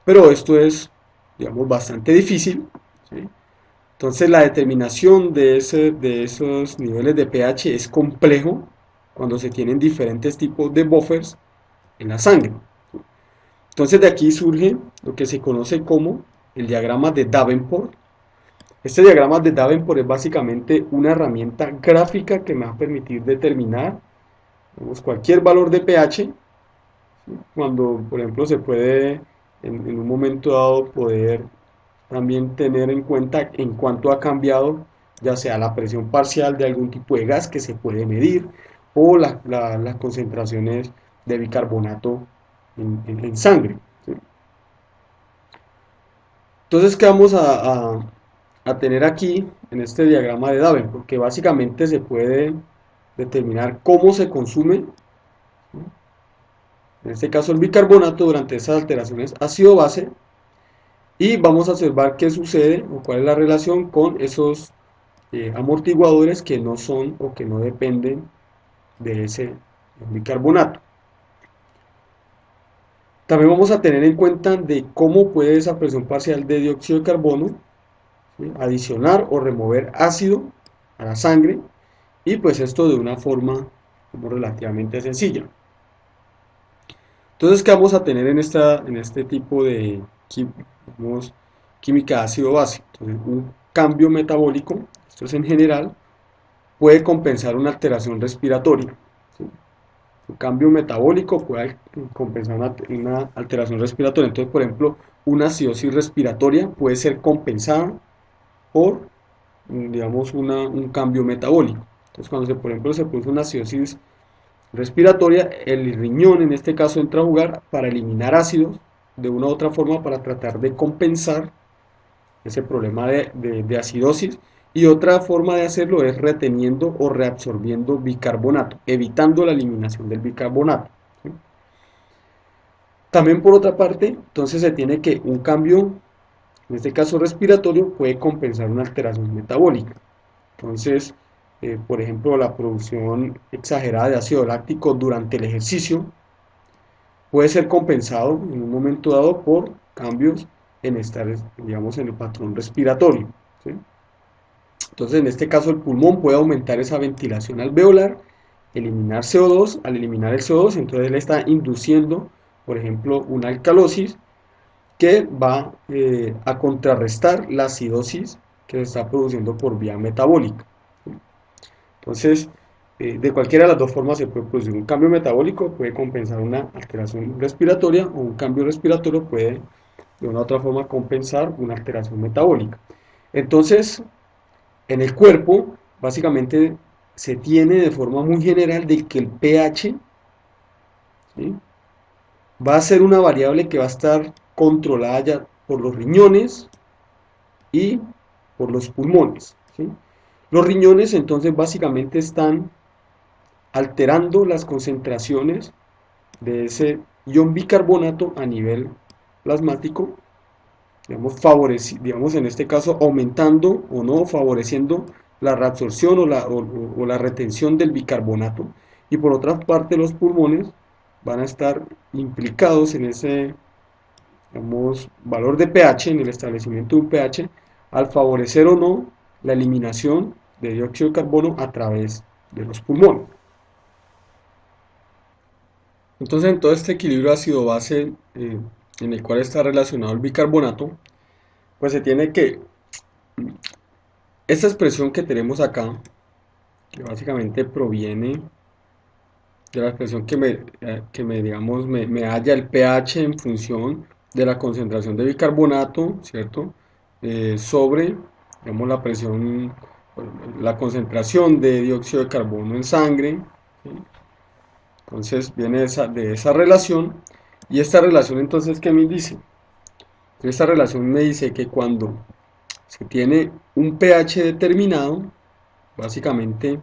A: Pero esto es, digamos, bastante difícil, ¿sí? Entonces, la determinación de esos niveles de pH es complejo cuando se tienen diferentes tipos de buffers en la sangre. Entonces de aquí surge lo que se conoce como el diagrama de Davenport. Este diagrama de Davenport es básicamente una herramienta gráfica que me va a permitir determinar, digamos, cualquier valor de pH, ¿sí? Cuando por ejemplo se puede en un momento dado poder también tener en cuenta en cuánto ha cambiado ya sea la presión parcial de algún tipo de gas que se puede medir o las concentraciones de bicarbonato en sangre, ¿sí? Entonces, ¿qué vamos a tener aquí en este diagrama de Davenport? Porque básicamente se puede determinar cómo se consume, ¿sí? En este caso el bicarbonato durante esas alteraciones ácido-base, y vamos a observar qué sucede o cuál es la relación con esos amortiguadores que no son o que no dependen de ese bicarbonato. También vamos a tener en cuenta de cómo puede esa presión parcial de dióxido de carbono, ¿sí?, adicionar o remover ácido a la sangre, y pues esto de una forma como relativamente sencilla. Entonces, ¿qué vamos a tener en este tipo de digamos, química ácido-base? Entonces, un cambio metabólico, esto es en general, puede compensar una alteración respiratoria, ¿sí? Un cambio metabólico puede compensar una alteración respiratoria. Entonces, por ejemplo, una acidosis respiratoria puede ser compensada por, digamos, un cambio metabólico. Entonces, cuando por ejemplo se produce una acidosis respiratoria, el riñón en este caso entra a jugar para eliminar ácidos de una u otra forma para tratar de compensar ese problema de acidosis, y otra forma de hacerlo es reteniendo o reabsorbiendo bicarbonato, evitando la eliminación del bicarbonato, ¿sí? También por otra parte, entonces se tiene que un cambio, en este caso respiratorio, puede compensar una alteración metabólica. Entonces, por ejemplo, la producción exagerada de ácido láctico durante el ejercicio puede ser compensado en un momento dado por cambios en digamos, en el patrón respiratorio, ¿sí? Entonces, en este caso, el pulmón puede aumentar esa ventilación alveolar, eliminar CO2. Al eliminar el CO2, entonces le está induciendo, por ejemplo, una alcalosis que va a contrarrestar la acidosis que se está produciendo por vía metabólica, ¿sí? Entonces, de cualquiera de las dos formas se puede producir un cambio metabólico, puede compensar una alteración respiratoria, o un cambio respiratorio puede de una u otra forma compensar una alteración metabólica. Entonces, en el cuerpo, básicamente se tiene de forma muy general de que el pH, ¿sí?, va a ser una variable que va a estar controlada ya por los riñones y por los pulmones, ¿sí? Los riñones entonces básicamente están alterando las concentraciones de ese ion bicarbonato a nivel plasmático, digamos en este caso aumentando o no favoreciendo la reabsorción o la retención del bicarbonato, y por otra parte los pulmones van a estar implicados en ese, digamos, valor de pH, en el establecimiento de un pH, al favorecer o no la eliminación de dióxido de carbono a través de los pulmones. Entonces, en todo este equilibrio ácido-base en el cual está relacionado el bicarbonato, pues se tiene que, esta expresión que tenemos acá, que básicamente proviene de la expresión digamos, me halla el pH en función de la concentración de bicarbonato, ¿cierto? Sobre, digamos, la presión, la concentración de dióxido de carbono en sangre, ¿sí? Entonces viene de esa relación, y esta relación entonces, ¿qué me dice? Esta relación me dice que cuando se tiene un pH determinado, básicamente,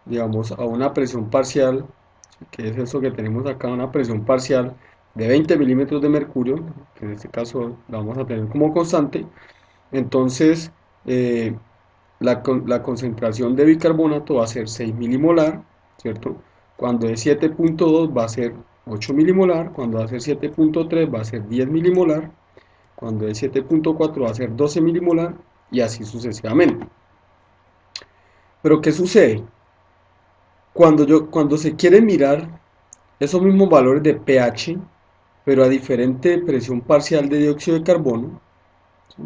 A: digamos, a una presión parcial, que es eso que tenemos acá, una presión parcial de 20 milímetros de mercurio, que en este caso la vamos a tener como constante, entonces la concentración de bicarbonato va a ser 6 milimolar, ¿cierto? Cuando es 7.2 va a ser 8 milimolar, cuando va a ser 7.3 va a ser 10 milimolar, cuando es 7.4 va a ser 12 milimolar, y así sucesivamente. Pero ¿qué sucede? Cuando se quiere mirar esos mismos valores de pH, pero a diferente presión parcial de dióxido de carbono, ¿sí?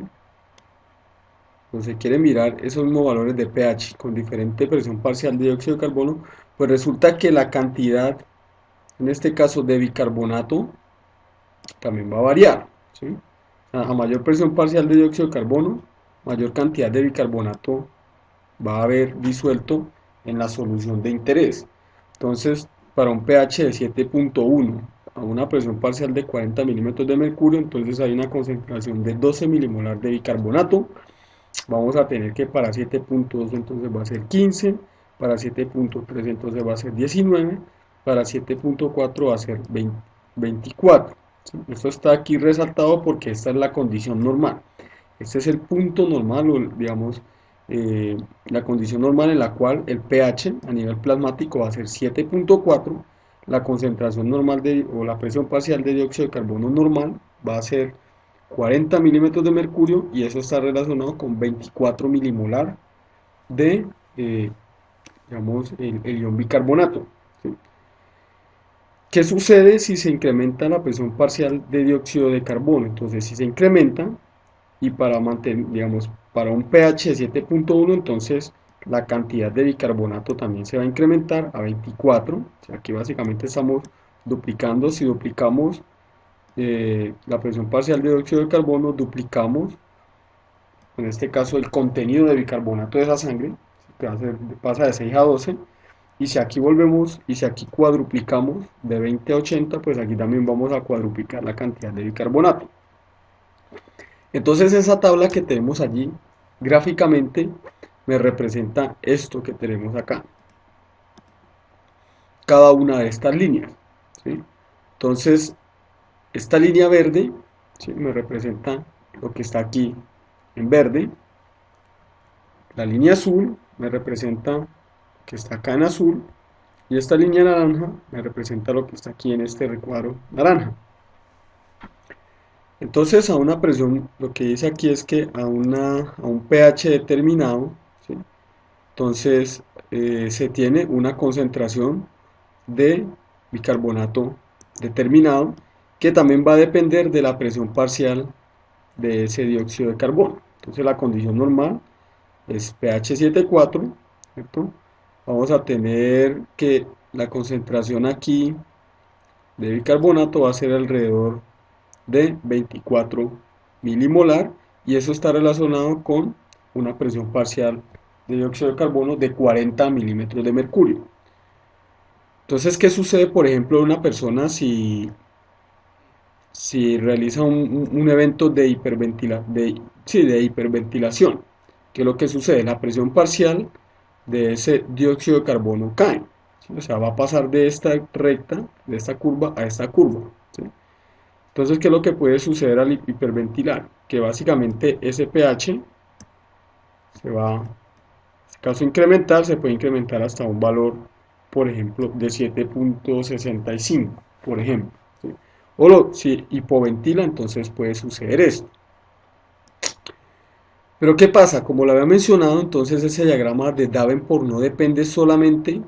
A: Cuando se quiere mirar esos mismos valores de pH con diferente presión parcial de dióxido de carbono, pues resulta que la cantidad, en este caso de bicarbonato, también va a variar, ¿sí? A mayor presión parcial de dióxido de carbono, mayor cantidad de bicarbonato va a haber disuelto en la solución de interés. Entonces, para un pH de 7.1 a una presión parcial de 40 milímetros de mercurio, entonces hay una concentración de 12 milimolar de bicarbonato. Vamos a tener que para 7.2 entonces va a ser 15, para 7.3 entonces va a ser 19, para 7.4 va a ser 24. ¿Sí? Esto está aquí resaltado porque esta es la condición normal. Este es el punto normal, o digamos, la condición normal en la cual el pH a nivel plasmático va a ser 7.4, la concentración normal o la presión parcial de dióxido de carbono normal va a ser 40 milímetros de mercurio, y eso está relacionado con 24 milimolar de, digamos, el ion bicarbonato. ¿Sí? ¿Qué sucede si se incrementa la presión parcial de dióxido de carbono? Entonces, si se incrementa, y para mantener, digamos, para un pH de 7.1, entonces la cantidad de bicarbonato también se va a incrementar a 24. O sea, aquí básicamente estamos duplicando. Si duplicamos la presión parcial de dióxido de carbono, duplicamos, en este caso, el contenido de bicarbonato de esa sangre, que pasa de 6 a 12. Y si aquí volvemos, y si aquí cuadruplicamos de 20 a 80, pues aquí también vamos a cuadruplicar la cantidad de bicarbonato. Entonces esa tabla que tenemos allí gráficamente me representa esto que tenemos acá, cada una de estas líneas, ¿sí? Entonces esta línea verde, ¿sí?, me representa lo que está aquí en verde. La línea azul me representa lo que está acá en azul, y esta línea naranja me representa lo que está aquí en este recuadro naranja. Entonces a una presión, lo que dice aquí es que a un pH determinado, ¿sí?, entonces se tiene una concentración de bicarbonato determinado, que también va a depender de la presión parcial de ese dióxido de carbono. Entonces la condición normal es pH 7.4, ¿cierto? Vamos a tener que la concentración aquí de bicarbonato va a ser alrededor de 24 milimolar, y eso está relacionado con una presión parcial de dióxido de carbono de 40 milímetros de mercurio. Entonces, ¿qué sucede, por ejemplo, en una persona si realiza un evento de hiperventilación? ¿Qué es lo que sucede? La presión parcial de ese dióxido de carbono cae, ¿sí? O sea, va a pasar de esta recta, de esta curva a esta curva, ¿sí? Entonces, ¿qué es lo que puede suceder al hiperventilar? Que básicamente ese pH se va, en este caso incrementar, se puede incrementar hasta un valor, por ejemplo, de 7,65, por ejemplo, ¿sí? Si hipoventila, entonces puede suceder esto. Pero ¿qué pasa? Como lo había mencionado, entonces ese diagrama de Davenport no depende solamente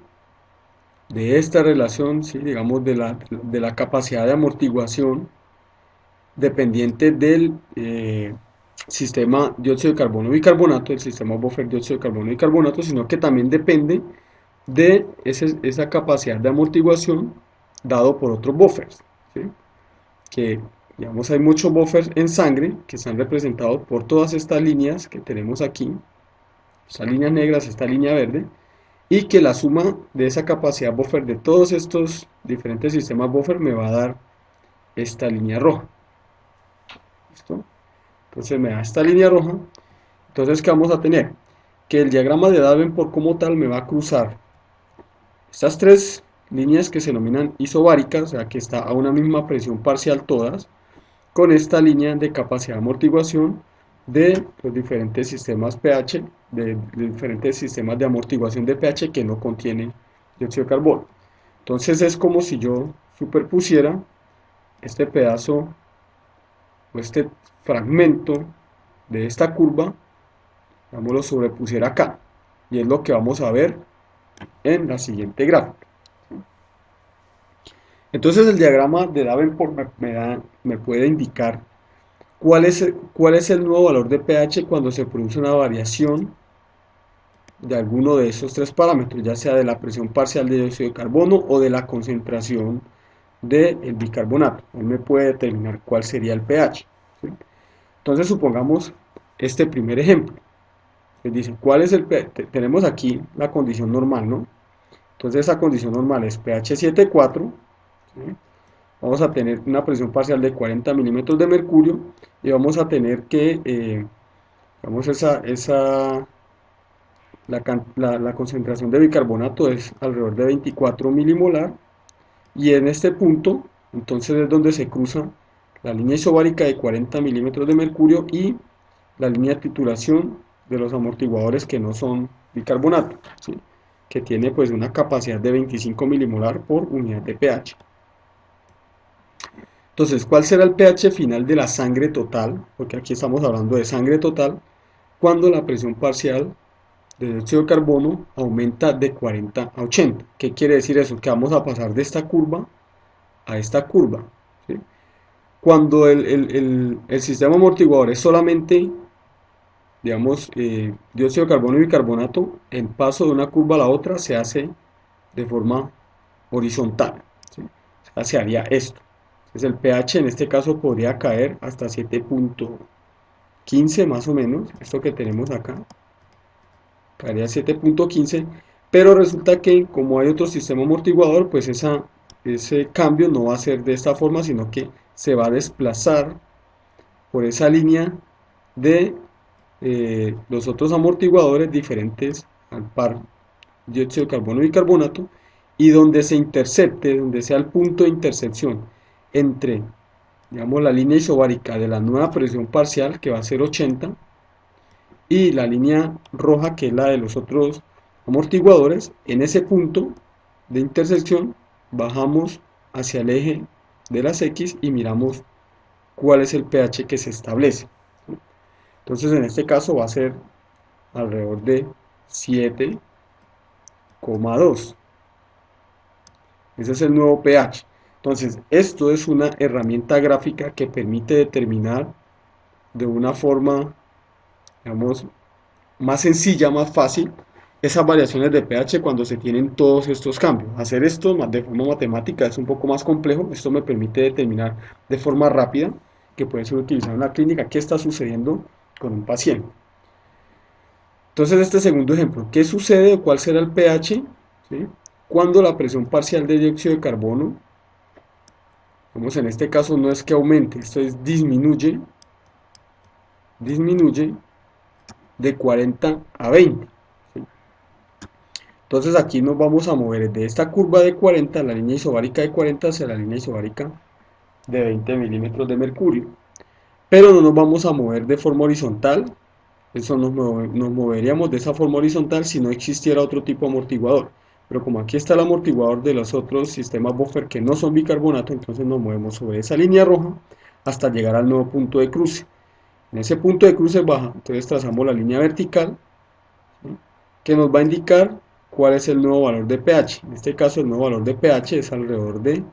A: de esta relación, ¿sí? Digamos, de la capacidad de amortiguación dependiente del sistema dióxido de carbono bicarbonato, el sistema buffer dióxido de carbono bicarbonato, sino que también depende de esa capacidad de amortiguación dado por otros buffers, ¿sí? Que, digamos, hay muchos buffers en sangre que están representados por todas estas líneas que tenemos aquí, estas líneas negras, esta línea verde, y que la suma de esa capacidad buffer de todos estos diferentes sistemas buffer me va a dar esta línea roja. ¿Listo? Entonces me da esta línea roja. Entonces, ¿qué vamos a tener? Que el diagrama de Davenport como tal me va a cruzar estas tres líneas que se denominan isobáricas, o sea que está a una misma presión parcial todas, con esta línea de capacidad de amortiguación de los diferentes sistemas pH, de diferentes sistemas de amortiguación de pH que no contienen dióxido de carbono. Entonces es como si yo superpusiera este pedazo o este fragmento de esta curva, digamos, lo sobrepusiera acá. Y es lo que vamos a ver en la siguiente gráfica. Entonces el diagrama de Davenport me puede indicar cuál es el nuevo valor de pH cuando se produce una variación de alguno de esos tres parámetros, ya sea de la presión parcial de dióxido de carbono o de la concentración del bicarbonato. Él me puede determinar cuál sería el pH, ¿sí? Entonces supongamos este primer ejemplo. Les dice, ¿cuál es el pH? Tenemos aquí la condición normal, ¿no? Entonces esa condición normal es pH 7,4, ¿sí? Vamos a tener una presión parcial de 40 milímetros de mercurio y vamos a tener que, digamos, la concentración de bicarbonato es alrededor de 24 milimolar, y en este punto entonces es donde se cruza la línea isobárica de 40 milímetros de mercurio y la línea de titulación de los amortiguadores que no son bicarbonato, ¿sí? Que tiene pues una capacidad de 25 milimolar por unidad de pH. Entonces, ¿cuál será el pH final de la sangre total? Porque aquí estamos hablando de sangre total, cuando la presión parcial de dióxido de carbono aumenta de 40 a 80. ¿Qué quiere decir eso? Que vamos a pasar de esta curva a esta curva, ¿sí? Cuando el sistema amortiguador es solamente, digamos, dióxido de carbono y bicarbonato, el paso de una curva a la otra se hace de forma horizontal, ¿sí? O sea, se haría esto. Entonces el pH en este caso podría caer hasta 7,15 más o menos, esto que tenemos acá, caería 7,15, pero resulta que como hay otro sistema amortiguador, pues ese cambio no va a ser de esta forma, sino que se va a desplazar por esa línea de los otros amortiguadores diferentes al par dióxido de carbono y bicarbonato, y donde se intercepte, donde sea el punto de intersección entre, digamos, la línea isobárica de la nueva presión parcial, que va a ser 80, y la línea roja, que es la de los otros amortiguadores. En ese punto de intersección bajamos hacia el eje de las X y miramos cuál es el pH que se establece. Entonces en este caso va a ser alrededor de 7,2. Ese es el nuevo pH. Entonces esto es una herramienta gráfica que permite determinar de una forma, digamos, más sencilla, más fácil, esas variaciones de pH cuando se tienen todos estos cambios. Hacer esto de forma matemática es un poco más complejo. Esto me permite determinar de forma rápida, que puede ser utilizado en la clínica, qué está sucediendo con un paciente. Entonces este segundo ejemplo, ¿qué sucede o cuál será el pH, ¿sí?, cuando la presión parcial de dióxido de carbono, vamos, en este caso no es que aumente, esto es disminuye de 40 a 20. ¿Sí? Entonces aquí nos vamos a mover de esta curva de 40, la línea isobárica de 40, hacia la línea isobárica de 20 milímetros de mercurio. Pero no nos vamos a mover de forma horizontal. Eso nos moveríamos de esa forma horizontal si no existiera otro tipo de amortiguador. Pero como aquí está el amortiguador de los otros sistemas buffer que no son bicarbonato, entonces nos movemos sobre esa línea roja hasta llegar al nuevo punto de cruce. En ese punto de cruce baja, entonces trazamos la línea vertical, ¿sí?, que nos va a indicar cuál es el nuevo valor de pH. En este caso el nuevo valor de pH es alrededor de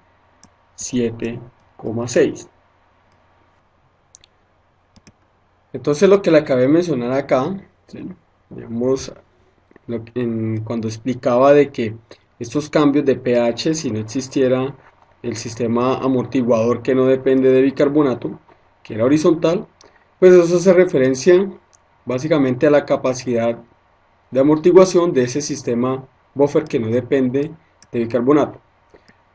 A: 7,6. Entonces lo que le acabé de mencionar acá, ¿sí?, digamos, cuando explicaba de que estos cambios de pH, si no existiera el sistema amortiguador que no depende de bicarbonato, que era horizontal, pues eso hace referencia básicamente a la capacidad de amortiguación de ese sistema buffer que no depende de bicarbonato.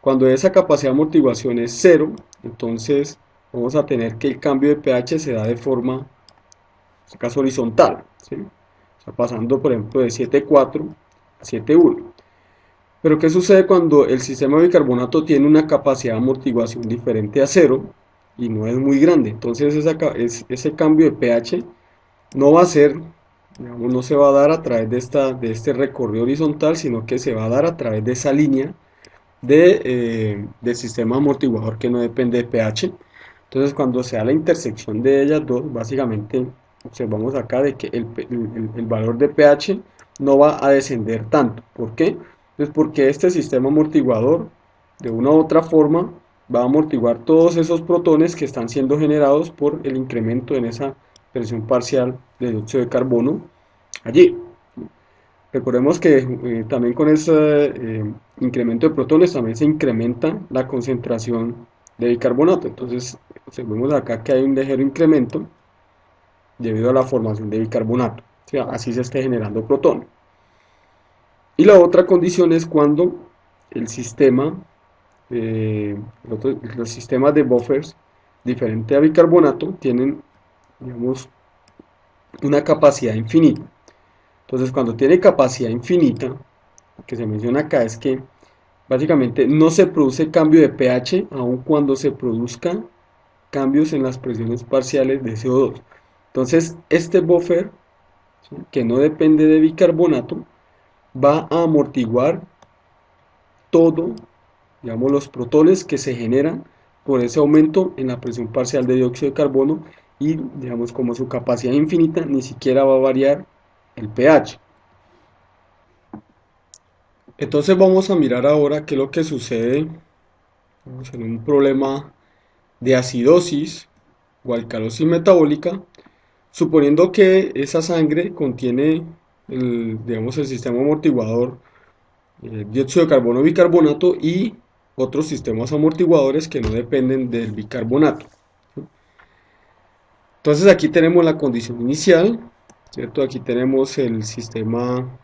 A: Cuando esa capacidad de amortiguación es cero, entonces vamos a tener que el cambio de pH se da de forma, en este caso horizontal, ¿sí?, o sea, pasando por ejemplo de 7,4 a 7,1. Pero ¿qué sucede cuando el sistema de bicarbonato tiene una capacidad de amortiguación diferente a cero y no es muy grande? Entonces ese cambio de pH no va a ser, digamos, no se va a dar a través de este recorrido horizontal, sino que se va a dar a través de esa línea del sistema amortiguador que no depende de pH. Entonces cuando se da la intersección de ellas dos, básicamente observamos acá de que el valor de pH no va a descender tanto. ¿Por qué? Pues porque este sistema amortiguador de una u otra forma va a amortiguar todos esos protones que están siendo generados por el incremento en esa presión parcial de dióxido de carbono allí. Recordemos que también con ese incremento de protones también se incrementa la concentración de bicarbonato. Entonces vemos acá que hay un ligero incremento debido a la formación de bicarbonato. O sea, así se esté generando protones. Y la otra condición es cuando el sistema, los sistemas de buffers diferente a bicarbonato tienen, digamos, una capacidad infinita. Entonces cuando tiene capacidad infinita, lo que se menciona acá es que básicamente no se produce cambio de pH aun cuando se produzcan cambios en las presiones parciales de CO2. Entonces este buffer, ¿sí?, que no depende de bicarbonato, va a amortiguar todo, digamos, los protones que se generan por ese aumento en la presión parcial de dióxido de carbono y, digamos, como su capacidad infinita, ni siquiera va a variar el pH. Entonces vamos a mirar ahora qué es lo que sucede, vamos, en un problema de acidosis o alcalosis metabólica, suponiendo que esa sangre contiene digamos, el sistema amortiguador dióxido de carbono bicarbonato y otros sistemas amortiguadores que no dependen del bicarbonato. Entonces aquí tenemos la condición inicial, ¿cierto? Aquí tenemos el sistema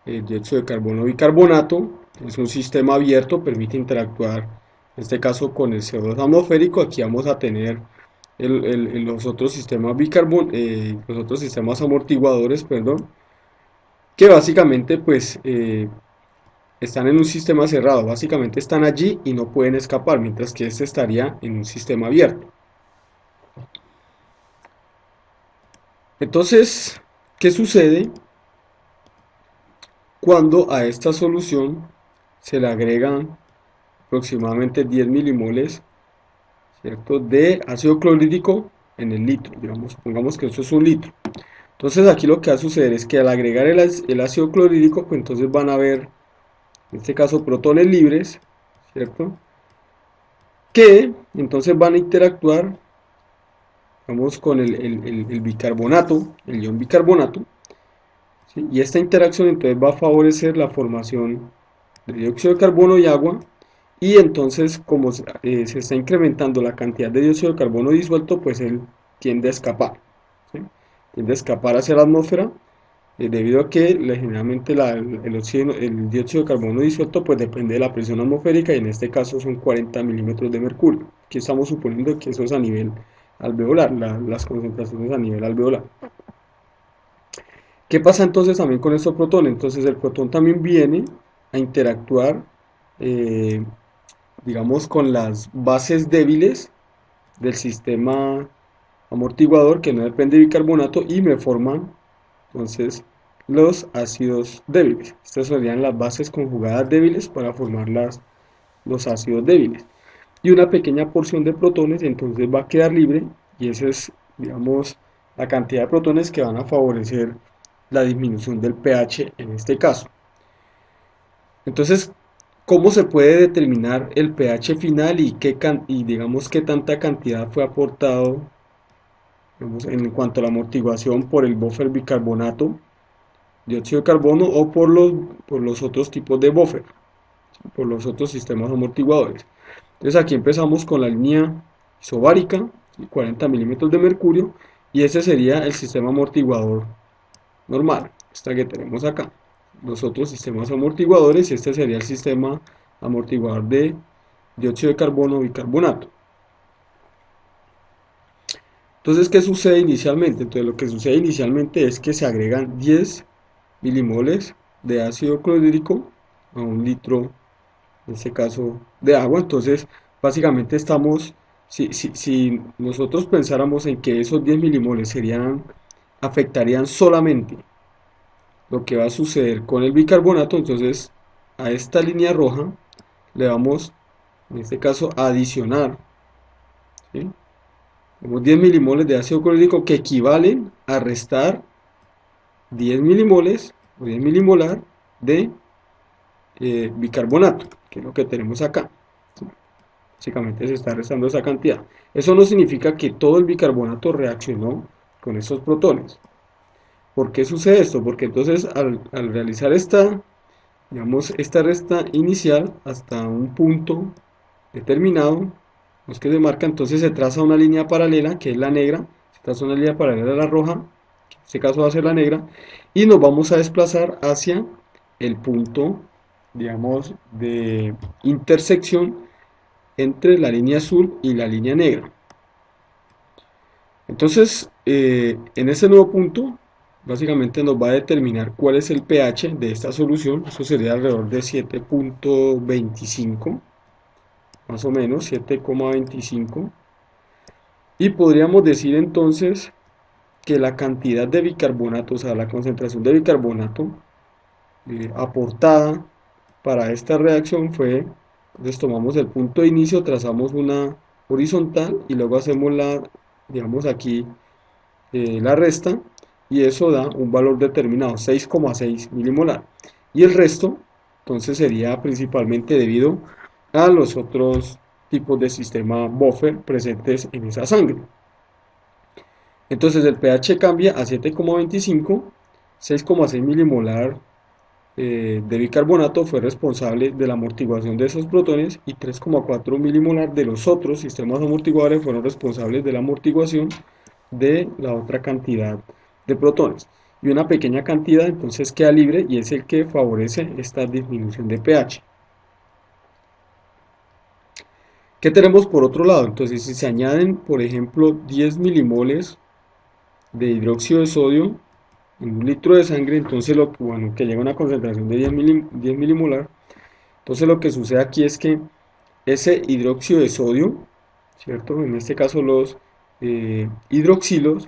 A: dióxido de carbono bicarbonato, es un sistema abierto, permite interactuar en este caso con el CO2 atmosférico. Aquí vamos a tener los otros sistemas los otros sistemas amortiguadores, perdón, que básicamente pues están en un sistema cerrado, básicamente están allí y no pueden escapar, mientras que este estaría en un sistema abierto. Entonces, ¿qué sucede cuando a esta solución se le agregan aproximadamente 10 milimoles, ¿cierto?, de ácido clorhídrico en el litro? Digamos, pongamos que eso es un litro. Entonces aquí lo que va a suceder es que al agregar el ácido clorhídrico, pues entonces van a haber, en este caso, protones libres, ¿cierto?, que entonces van a interactuar, vamos, con el bicarbonato, el ion bicarbonato, ¿sí?, y esta interacción entonces va a favorecer la formación de dióxido de carbono y agua, y entonces como se está incrementando la cantidad de dióxido de carbono disuelto, pues él tiende a escapar, ¿sí?, tiende a escapar hacia la atmósfera, debido a que generalmente el dióxido de carbono disuelto pues depende de la presión atmosférica, y en este caso son 40 milímetros de mercurio. Aquí estamos suponiendo que eso es a nivel alveolar, las concentraciones a nivel alveolar. ¿Qué pasa entonces también con estos protones? Entonces el protón también viene a interactuar, eh, digamos, con las bases débiles del sistema amortiguador que no depende de bicarbonato y me forman entonces los ácidos débiles. Estas serían las bases conjugadas débiles para formar los ácidos débiles. Y una pequeña porción de protones entonces va a quedar libre y esa es, digamos, la cantidad de protones que van a favorecer la disminución del pH en este caso. Entonces, ¿cómo se puede determinar el pH final y digamos qué tanta cantidad fue aportado, digamos, en cuanto a la amortiguación por el buffer bicarbonato, dióxido de carbono o por los otros tipos de buffer, por los otros sistemas amortiguadores? Entonces aquí empezamos con la línea isobárica, 40 milímetros de mercurio, y ese sería el sistema amortiguador normal, esta que tenemos acá. Los otros sistemas amortiguadores, y este sería el sistema amortiguador de dióxido de carbono bicarbonato. Entonces, ¿qué sucede inicialmente? Entonces, lo que sucede inicialmente es que se agregan 10 milimoles de ácido clorhídrico a un litro, en este caso, de agua. Entonces, básicamente estamos, si nosotros pensáramos en que esos 10 milimoles afectarían solamente lo que va a suceder con el bicarbonato, entonces a esta línea roja le vamos, en este caso, a adicionar, ¿sí? Tenemos 10 milimoles de ácido clorhídrico que equivalen a restar 10 milimoles o 10 milimolar de bicarbonato, que es lo que tenemos acá. Básicamente se está restando esa cantidad. Eso no significa que todo el bicarbonato reaccionó con esos protones. ¿Por qué sucede esto? Porque entonces al realizar digamos, esta resta inicial hasta un punto determinado, los que se marca, entonces se traza una línea paralela, que es la negra, se traza una línea paralela a la roja, que en este caso va a ser la negra, y nos vamos a desplazar hacia el punto, digamos, de intersección entre la línea azul y la línea negra. Entonces, en ese nuevo punto, básicamente nos va a determinar cuál es el pH de esta solución. Eso sería alrededor de 7.25, más o menos 7,25. Y podríamos decir entonces que la cantidad de bicarbonato, o sea, la concentración de bicarbonato aportada para esta reacción fue, entonces tomamos el punto de inicio, trazamos una horizontal y luego hacemos digamos aquí, la resta, y eso da un valor determinado, 6,6 milimolar. Y el resto, entonces, sería principalmente debido a los otros tipos de sistema buffer presentes en esa sangre. Entonces el pH cambia a 7,25, 6,6 milimolar de bicarbonato fue responsable de la amortiguación de esos protones y 3,4 milimolar de los otros sistemas amortiguadores fueron responsables de la amortiguación de la otra cantidad de protones. Y una pequeña cantidad entonces queda libre y es el que favorece esta disminución de pH. ¿Qué tenemos por otro lado? Entonces si se añaden, por ejemplo, 10 milimoles de hidróxido de sodio en un litro de sangre, entonces bueno, que llega a una concentración de 10 milimolar, entonces lo que sucede aquí es que ese hidróxido de sodio, ¿cierto? En este caso los hidroxilos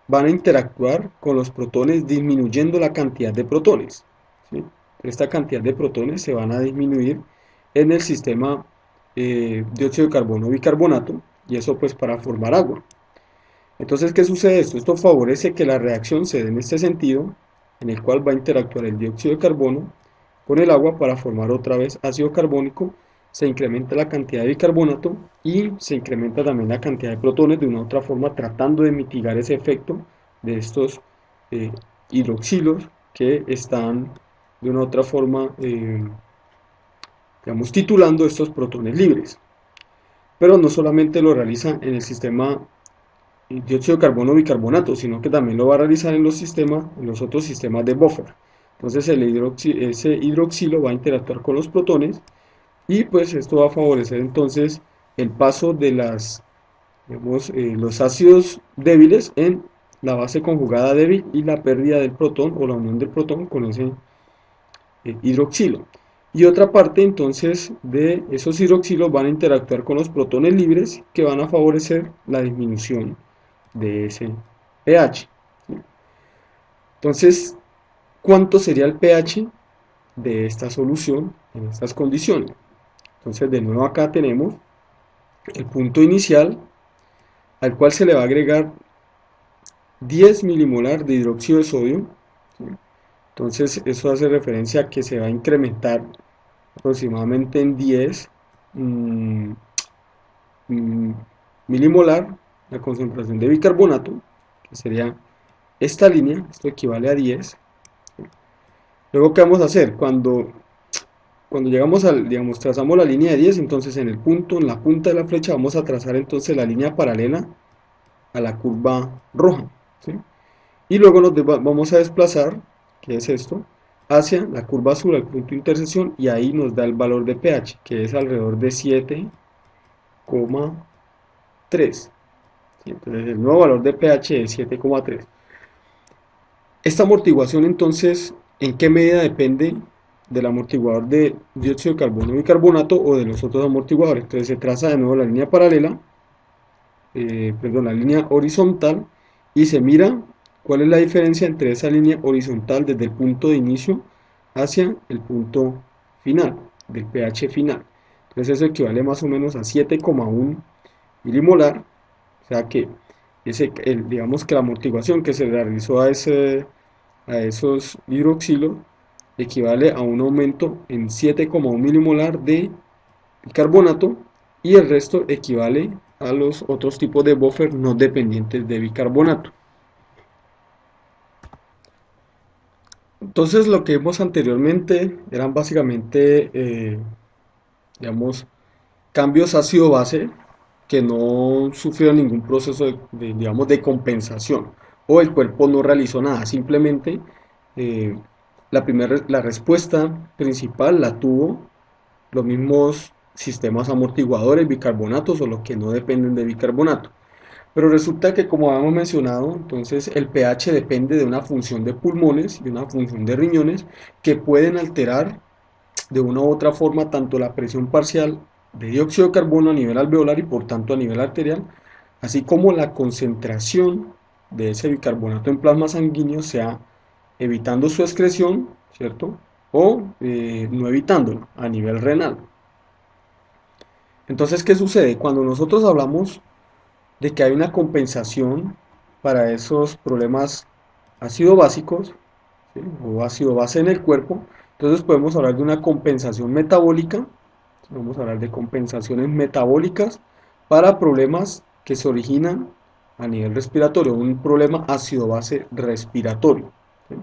A: van a interactuar con los protones disminuyendo la cantidad de protones, ¿sí? Esta cantidad de protones se van a disminuir en el sistema dióxido de carbono bicarbonato y eso pues para formar agua. Entonces, ¿qué sucede esto? Esto favorece que la reacción se dé en este sentido, en el cual va a interactuar el dióxido de carbono con el agua para formar otra vez ácido carbónico, se incrementa la cantidad de bicarbonato y se incrementa también la cantidad de protones de una u otra forma, tratando de mitigar ese efecto de estos eh, hidroxilos que están de una u otra forma, digamos, titulando estos protones libres. Pero no solamente lo realiza en el sistema dióxido de carbono bicarbonato, sino que también lo va a realizar en los otros sistemas de buffer. Entonces ese hidroxilo va a interactuar con los protones y pues esto va a favorecer entonces el paso de digamos, los ácidos débiles en la base conjugada débil y la pérdida del protón o la unión del protón con ese hidroxilo. Y otra parte entonces de esos hidroxilos van a interactuar con los protones libres que van a favorecer la disminución de ese pH. Entonces, ¿cuánto sería el pH de esta solución en estas condiciones? Entonces, de nuevo acá tenemos el punto inicial al cual se le va a agregar 10 milimolar de hidróxido de sodio. Entonces, eso hace referencia a que se va a incrementar aproximadamente en 10 milimolar la concentración de bicarbonato, que sería esta línea, esto equivale a 10. Luego, ¿qué vamos a hacer? Cuando llegamos al, digamos, trazamos la línea de 10, entonces en el punto, en la punta de la flecha, vamos a trazar entonces la línea paralela a la curva roja, ¿sí? Y luego vamos a desplazar, que es esto, hacia la curva azul, al punto de intersección, y ahí nos da el valor de pH, que es alrededor de 7,3. ¿Sí? Entonces el nuevo valor de pH es 7,3. Esta amortiguación entonces, ¿en qué medida depende del amortiguador de dióxido de carbono y bicarbonato o de los otros amortiguadores? Entonces se traza de nuevo la línea paralela, la línea horizontal, y se mira cuál es la diferencia entre esa línea horizontal desde el punto de inicio hacia el punto final, del pH final. Entonces eso equivale más o menos a 7,1 milimolar, o sea que digamos que la amortiguación que se realizó a esos hidroxilos equivale a un aumento en 7,1 milimolar de bicarbonato, y el resto equivale a los otros tipos de buffer no dependientes de bicarbonato. Entonces lo que vimos anteriormente eran básicamente, digamos, cambios ácido-base que no sufrieron ningún proceso digamos, de compensación, o el cuerpo no realizó nada, simplemente la respuesta principal la tuvo los mismos sistemas amortiguadores, bicarbonatos o los que no dependen de bicarbonato. Pero resulta que, como habíamos mencionado, entonces el pH depende de una función de pulmones y una función de riñones que pueden alterar de una u otra forma tanto la presión parcial de dióxido de carbono a nivel alveolar y por tanto a nivel arterial, así como la concentración de ese bicarbonato en plasma sanguíneo, sea evitando su excreción, ¿cierto? O no evitándolo a nivel renal. Entonces, ¿qué sucede? Cuando nosotros hablamos de que hay una compensación para esos problemas ácido básicos, ¿sí? O ácido base en el cuerpo, entonces podemos hablar de una compensación metabólica. Vamos a hablar de compensaciones metabólicas para problemas que se originan a nivel respiratorio, un problema ácido base respiratorio, ¿sí?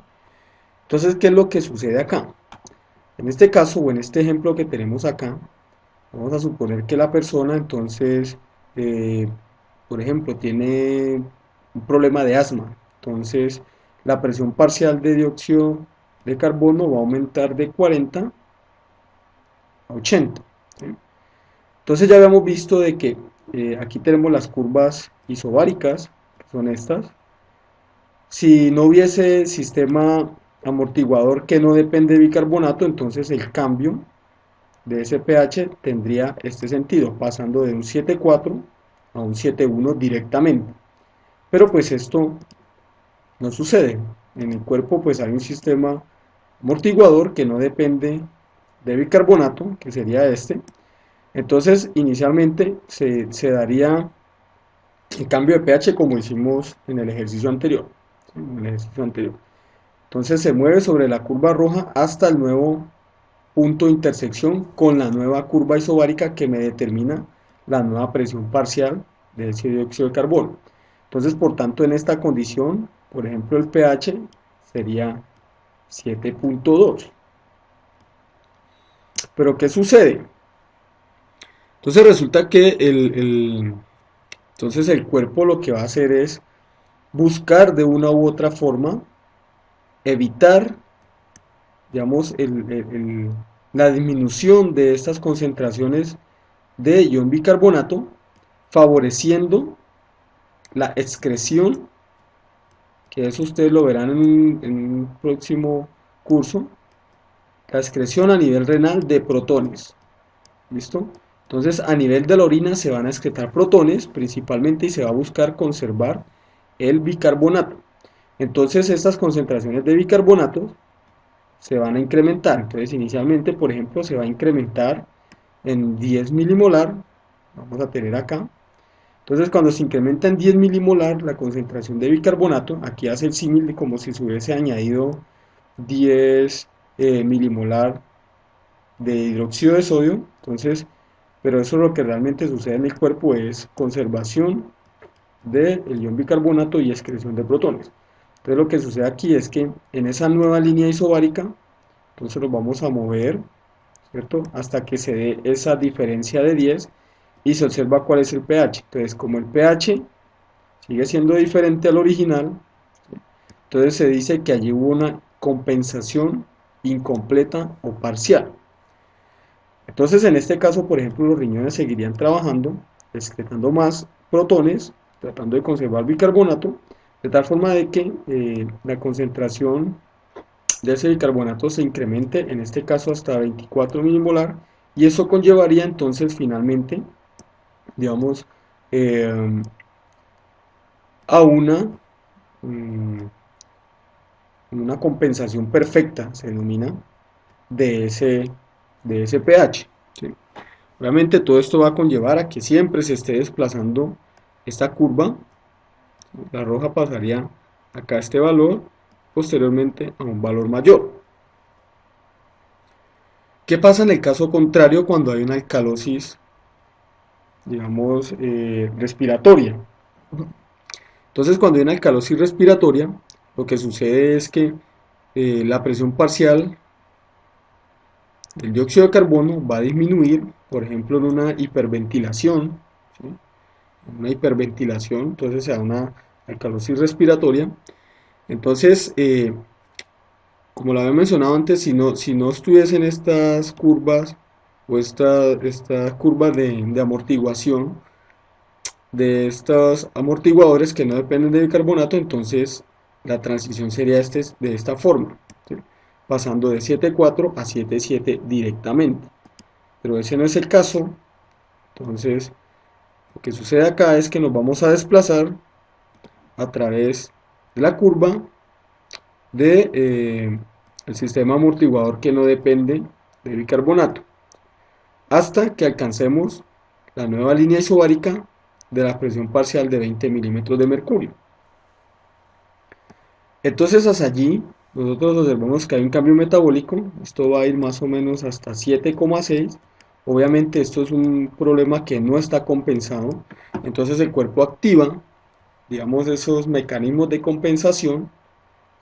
A: Entonces, ¿qué es lo que sucede acá? En este caso, o en este ejemplo que tenemos acá, vamos a suponer que la persona entonces, por ejemplo, tiene un problema de asma. Entonces, la presión parcial de dióxido de carbono va a aumentar de 40 a 80. ¿Sí? Entonces ya habíamos visto de que aquí tenemos las curvas isobáricas, que son estas. Si no hubiese sistema amortiguador que no depende de bicarbonato, entonces el cambio de ese pH tendría este sentido, pasando de un 7,4 a un 7,1 directamente. Pero pues esto no sucede. En el cuerpo pues hay un sistema amortiguador que no depende de bicarbonato, que sería este. Entonces inicialmente se daría el cambio de pH como hicimos en el ejercicio anterior. ¿Sí? En el ejercicio anterior. Entonces se mueve sobre la curva roja hasta el nuevo punto de intersección con la nueva curva isobárica que me determina la nueva presión parcial de ese dióxido de carbono. Entonces, por tanto, en esta condición, por ejemplo, el pH sería 7,2. Pero, ¿qué sucede? Entonces resulta que entonces el cuerpo lo que va a hacer es buscar de una u otra forma evitar, digamos, la disminución de estas concentraciones de ion bicarbonato, favoreciendo la excreción que eso ustedes lo verán en un próximo curso, la excreción a nivel renal de protones. ¿Listo? Entonces, a nivel de la orina se van a excretar protones principalmente y se va a buscar conservar el bicarbonato. Entonces, estas concentraciones de bicarbonato se van a incrementar. Entonces, inicialmente, por ejemplo, se va a incrementar en 10 milimolar. Vamos a tener acá. Entonces, cuando se incrementa en 10 milimolar la concentración de bicarbonato, aquí hace el símil de como si se hubiese añadido 10 milimolar de hidróxido de sodio. Entonces, pero eso lo que realmente sucede en el cuerpo es conservación del ion bicarbonato y excreción de protones. Entonces lo que sucede aquí es que en esa nueva línea isobárica, entonces lo vamos a mover, ¿cierto? Hasta que se dé esa diferencia de 10 y se observa cuál es el pH. Entonces como el pH sigue siendo diferente al original, entonces se dice que allí hubo una compensación incompleta o parcial. Entonces, en este caso, por ejemplo, los riñones seguirían trabajando, excretando más protones, tratando de conservar bicarbonato, de tal forma de que la concentración de ese bicarbonato se incremente, en este caso hasta 24 milimolar, y eso conllevaría entonces finalmente, digamos, eh, a mm, una compensación perfecta, se denomina, de ese pH. ¿Sí? Obviamente todo esto va a conllevar a que siempre se esté desplazando esta curva. La roja pasaría acá a este valor, posteriormente a un valor mayor. ¿Qué pasa en el caso contrario cuando hay una alcalosis, digamos, respiratoria? Entonces, cuando hay una alcalosis respiratoria, lo que sucede es que la presión parcial del dióxido de carbono va a disminuir, por ejemplo, en una hiperventilación, ¿sí? Una hiperventilación, entonces se da una alcalosis respiratoria. Entonces, como lo había mencionado antes, si no estuviesen estas curvas o estas curvas de amortiguación de estos amortiguadores que no dependen de bicarbonato, entonces la transición sería de esta forma, ¿sí? Pasando de 7.4 a 7.7 directamente. Pero ese no es el caso, entonces lo que sucede acá es que nos vamos a desplazar a través de la curva de el sistema amortiguador que no depende de bicarbonato hasta que alcancemos la nueva línea isobárica de la presión parcial de 20 milímetros de mercurio. Entonces hasta allí nosotros observamos que hay un cambio metabólico, esto va a ir más o menos hasta 7,6. Obviamente esto es un problema que no está compensado, entonces el cuerpo activa, digamos, esos mecanismos de compensación,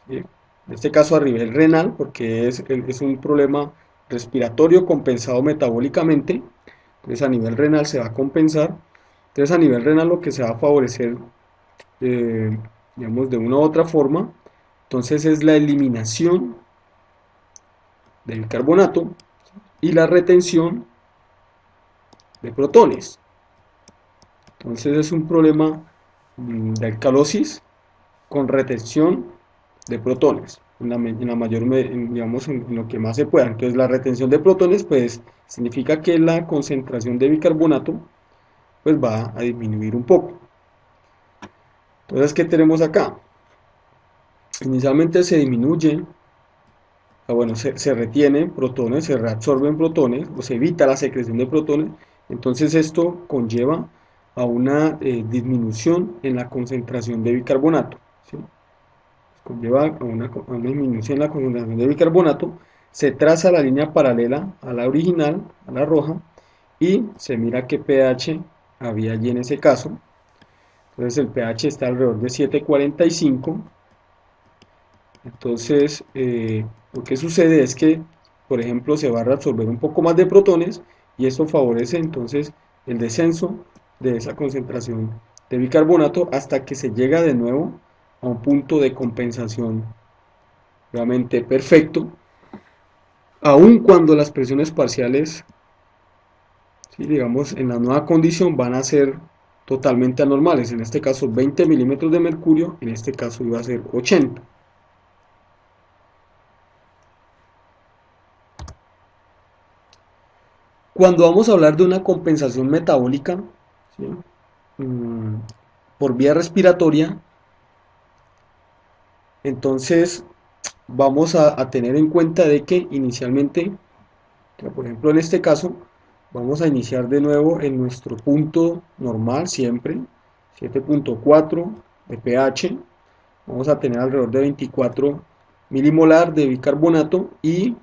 A: ¿sí? En este caso a nivel renal, porque es un problema respiratorio compensado metabólicamente, entonces a nivel renal se va a compensar, entonces a nivel renal lo que se va a favorecer, eh, digamos, de una u otra forma, entonces es la eliminación del carbonato y la retención de protones. Entonces es un problema de alcalosis con retención de protones en la mayor, digamos, en lo que más se pueda. Entonces la retención de protones pues significa que la concentración de bicarbonato pues va a disminuir un poco. Entonces, ¿qué tenemos acá? Inicialmente se disminuye, bueno, se retienen protones, se reabsorben protones o se evita la secreción de protones. Entonces esto conlleva a una disminución en la concentración de bicarbonato, ¿sí? Conlleva a una disminución en la concentración de bicarbonato, se traza la línea paralela a la original, a la roja, y se mira qué pH había allí en ese caso. Entonces el pH está alrededor de 7.45. Entonces lo que sucede es que, por ejemplo, se va a reabsorber un poco más de protones y esto favorece entonces el descenso de esa concentración de bicarbonato hasta que se llega de nuevo a un punto de compensación realmente perfecto, aun cuando las presiones parciales, ¿sí? Digamos, en la nueva condición van a ser totalmente anormales, en este caso 20 milímetros de mercurio, en este caso iba a ser 80. Cuando vamos a hablar de una compensación metabólica, ¿sí? Mm, por vía respiratoria, entonces vamos a tener en cuenta de que inicialmente, por ejemplo en este caso, vamos a iniciar de nuevo en nuestro punto normal siempre, 7.4 de pH, vamos a tener alrededor de 24 milimolar de bicarbonato y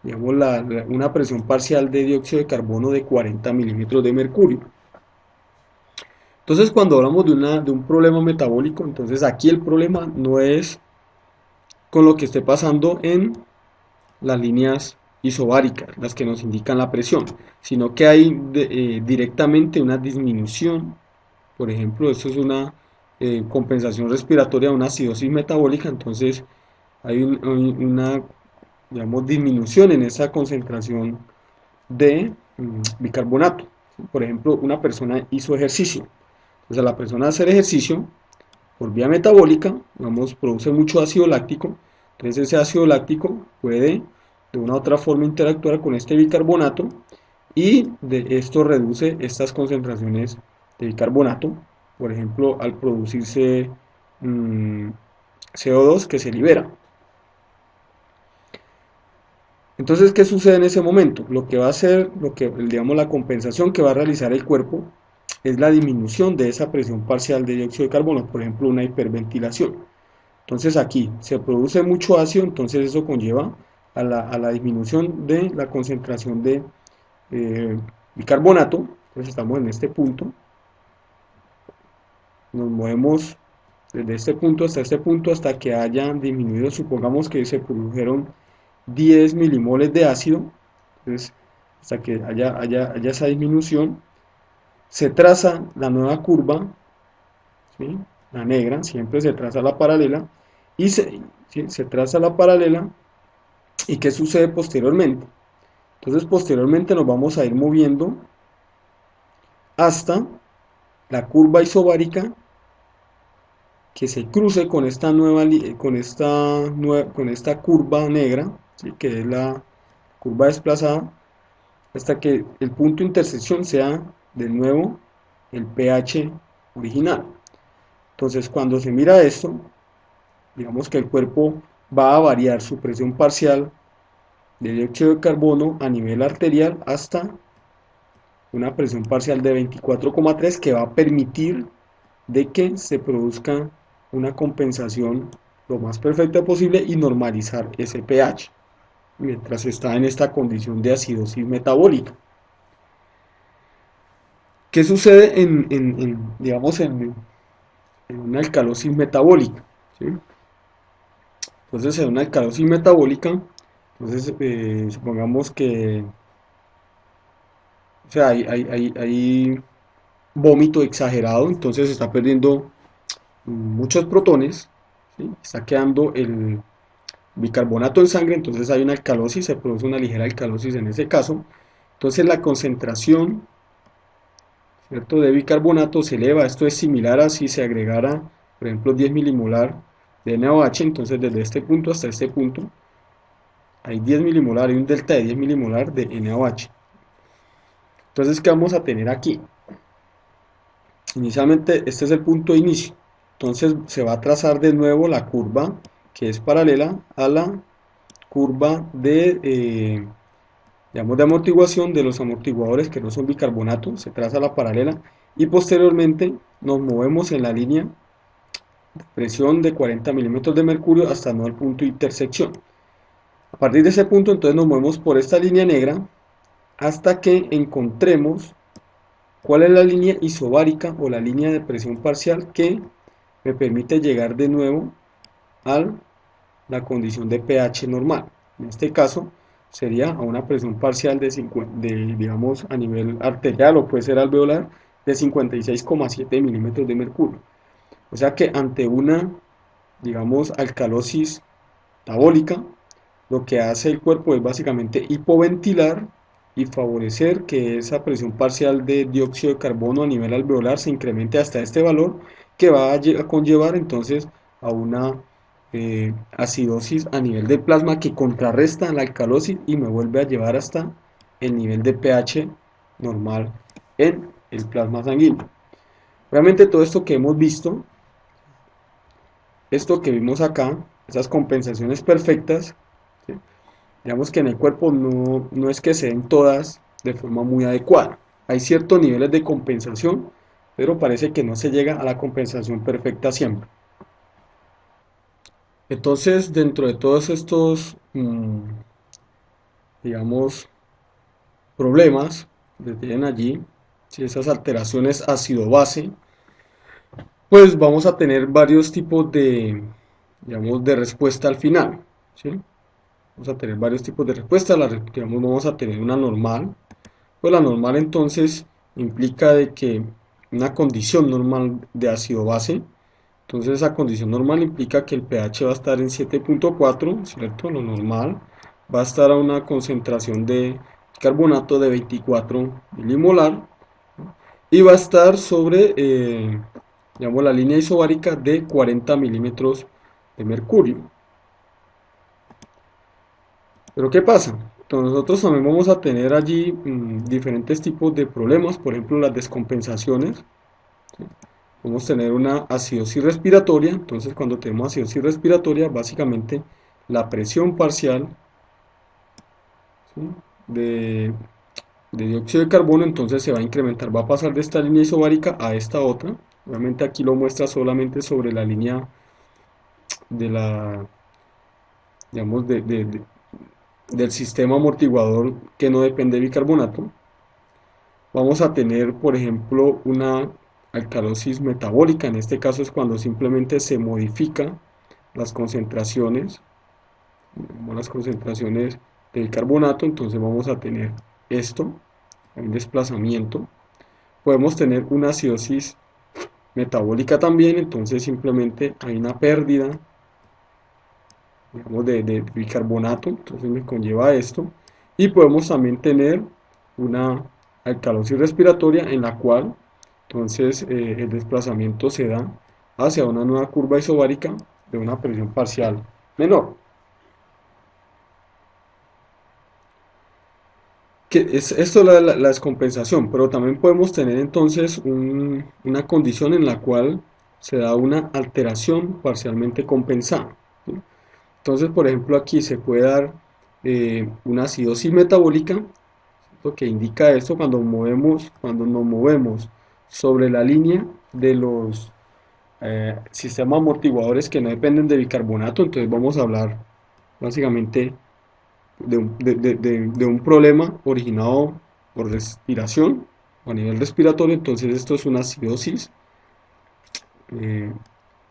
A: digamos una presión parcial de dióxido de carbono de 40 milímetros de mercurio. Entonces cuando hablamos de un problema metabólico, entonces aquí el problema no es con lo que esté pasando en las líneas isobáricas, las que nos indican la presión, sino que hay directamente una disminución. Por ejemplo, esto es una compensación respiratoria, una acidosis metabólica, entonces hay una, digamos, disminución en esa concentración de bicarbonato. Por ejemplo, una persona hizo ejercicio, entonces la persona hacer ejercicio por vía metabólica, digamos, produce mucho ácido láctico, entonces ese ácido láctico puede de una u otra forma interactuar con este bicarbonato y de esto reduce estas concentraciones de bicarbonato, por ejemplo, al producirse CO2 que se libera. Entonces, ¿qué sucede en ese momento? Lo que va a hacer, digamos, la compensación que va a realizar el cuerpo es la disminución de esa presión parcial de dióxido de carbono, por ejemplo, una hiperventilación. Entonces aquí se produce mucho ácido, entonces eso conlleva a la disminución de la concentración de bicarbonato. Entonces estamos en este punto, nos movemos desde este punto hasta que hayan disminuido, supongamos que se produjeron 10 milimoles de ácido, entonces hasta que haya esa disminución, se traza la nueva curva, ¿sí? La negra, siempre se traza la paralela, y ¿sí? Se traza la paralela, ¿y qué sucede posteriormente? Entonces posteriormente nos vamos a ir moviendo hasta la curva isobárica que se cruce con esta con esta curva negra, ¿sí? Que es la curva desplazada, hasta que el punto de intersección sea de nuevo el pH original. Entonces cuando se mira esto, digamos que el cuerpo va a variar su presión parcial de dióxido de carbono a nivel arterial hasta una presión parcial de 24,3 que va a permitir de que se produzca una compensación lo más perfecta posible y normalizar ese pH mientras está en esta condición de acidosis metabólica. ¿Qué sucede digamos, en una alcalosis metabólica? ¿Sí? Entonces, en una alcalosis metabólica, entonces, supongamos que, o sea, hay vómito exagerado, entonces se está perdiendo muchos protones, ¿sí? Está quedando el bicarbonato en sangre, entonces hay una alcalosis, se produce una ligera alcalosis en ese caso, entonces la concentración, ¿cierto?, de bicarbonato se eleva. Esto es similar a si se agregara, por ejemplo, 10 milimolar de NaOH, entonces desde este punto hasta este punto hay 10 milimolar, hay un delta de 10 milimolar de NaOH. Entonces, ¿qué vamos a tener aquí? Inicialmente este es el punto de inicio, entonces se va a trazar de nuevo la curva que es paralela a la curva digamos, de amortiguación de los amortiguadores que no son bicarbonato, se traza la paralela y posteriormente nos movemos en la línea de presión de 40 milímetros de mercurio hasta no el punto de intersección. A partir de ese punto entonces nos movemos por esta línea negra hasta que encontremos cuál es la línea isobárica o la línea de presión parcial que me permite llegar de nuevo a la condición de pH normal. En este caso sería a una presión parcial digamos, a nivel arterial o puede ser alveolar de 56,7 milímetros de mercurio. O sea que ante una, digamos, alcalosis metabólica, lo que hace el cuerpo es básicamente hipoventilar y favorecer que esa presión parcial de dióxido de carbono a nivel alveolar se incremente hasta este valor, que va a conllevar entonces a una acidosis a nivel del plasma que contrarresta la alcalosis y me vuelve a llevar hasta el nivel de pH normal en el plasma sanguíneo. Realmente todo esto que hemos visto, esto que vimos acá, esas compensaciones perfectas, ¿sí? Digamos que en el cuerpo no es que se den todas de forma muy adecuada. Hay ciertos niveles de compensación, pero parece que no se llega a la compensación perfecta siempre. Entonces, dentro de todos estos, digamos, problemas que tienen allí, si esas alteraciones ácido-base, pues vamos a tener varios tipos de, digamos, de respuesta al final, ¿sí? Vamos a tener varios tipos de respuesta. Digamos, vamos a tener una normal. Pues la normal entonces implica de que una condición normal de ácido base, entonces esa condición normal implica que el pH va a estar en 7.4, ¿cierto? Lo normal va a estar a una concentración de carbonato de 24 milimolar y va a estar sobre, digamos, la línea isobárica de 40 milímetros de mercurio. Pero ¿qué pasa? Entonces, nosotros también vamos a tener allí diferentes tipos de problemas, por ejemplo las descompensaciones. ¿Sí? Vamos a tener una acidosis respiratoria, entonces cuando tenemos acidosis respiratoria, básicamente la presión parcial, ¿sí? de, de dióxido de carbono entonces se va a incrementar, va a pasar de esta línea isobárica a esta otra. Obviamente aquí lo muestra solamente sobre la línea de la, digamos, del sistema amortiguador que no depende de bicarbonato. Vamos a tener, por ejemplo, una alcalosis metabólica. En este caso es cuando simplemente se modifican las concentraciones, del carbonato. Entonces vamos a tener esto, un desplazamiento. Podemos tener una acidosis metabólica también, entonces simplemente hay una pérdida, digamos, de bicarbonato, entonces me conlleva esto. Y podemos también tener una alcalosis respiratoria en la cual entonces el desplazamiento se da hacia una nueva curva isobárica de una presión parcial menor. Esto es la descompensación, pero también podemos tener entonces una condición en la cual se da una alteración parcialmente compensada, ¿sí? Entonces, por ejemplo, aquí se puede dar una acidosis metabólica, lo que indica esto cuando nos movemos sobre la línea de los sistemas amortiguadores que no dependen de bicarbonato. Entonces vamos a hablar básicamente de un problema originado por respiración o a nivel respiratorio. Entonces esto es una acidosis eh,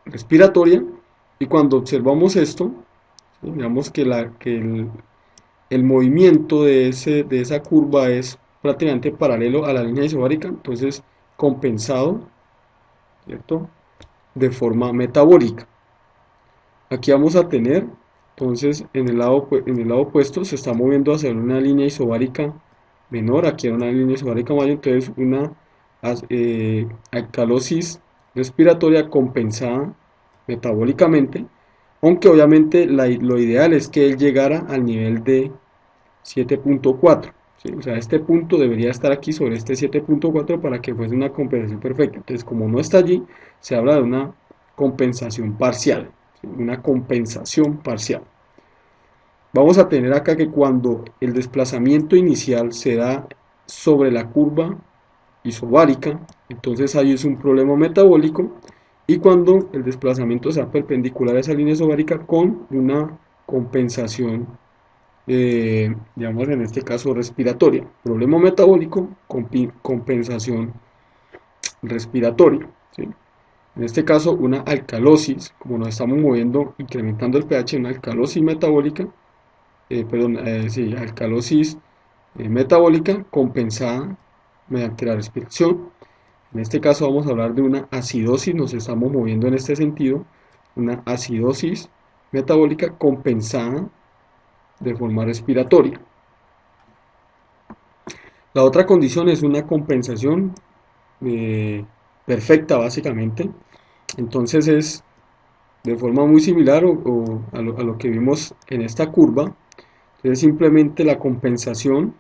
A: respiratoria, y cuando observamos esto, ¿sí? Digamos que el movimiento de esa curva es prácticamente paralelo a la línea isobárica, entonces compensado, ¿cierto? De forma metabólica. Aquí vamos a tener, entonces en el lado opuesto se está moviendo hacia una línea isobárica menor, aquí hay una línea isobárica mayor, entonces una alcalosis respiratoria compensada metabólicamente, aunque obviamente lo ideal es que él llegara al nivel de 7.4, ¿sí? O sea, este punto debería estar aquí sobre este 7.4 para que fuese una compensación perfecta. Entonces, como no está allí, se habla de una compensación parcial, ¿sí? Una compensación parcial. Vamos a tener acá que cuando el desplazamiento inicial se da sobre la curva isobárica, entonces ahí es un problema metabólico, y cuando el desplazamiento sea perpendicular a esa línea isobárica con una compensación, digamos en este caso respiratoria, problema metabólico, compensación respiratoria, ¿sí? En este caso una alcalosis, como nos estamos moviendo, incrementando el pH, una alcalosis metabólica, sí, alcalosis metabólica compensada mediante la respiración. En este caso vamos a hablar de una acidosis, nos estamos moviendo en este sentido, una acidosis metabólica compensada de forma respiratoria. La otra condición es una compensación eh, perfecta básicamente. Entonces es de forma muy similar a lo que vimos en esta curva. Entonces simplemente la compensación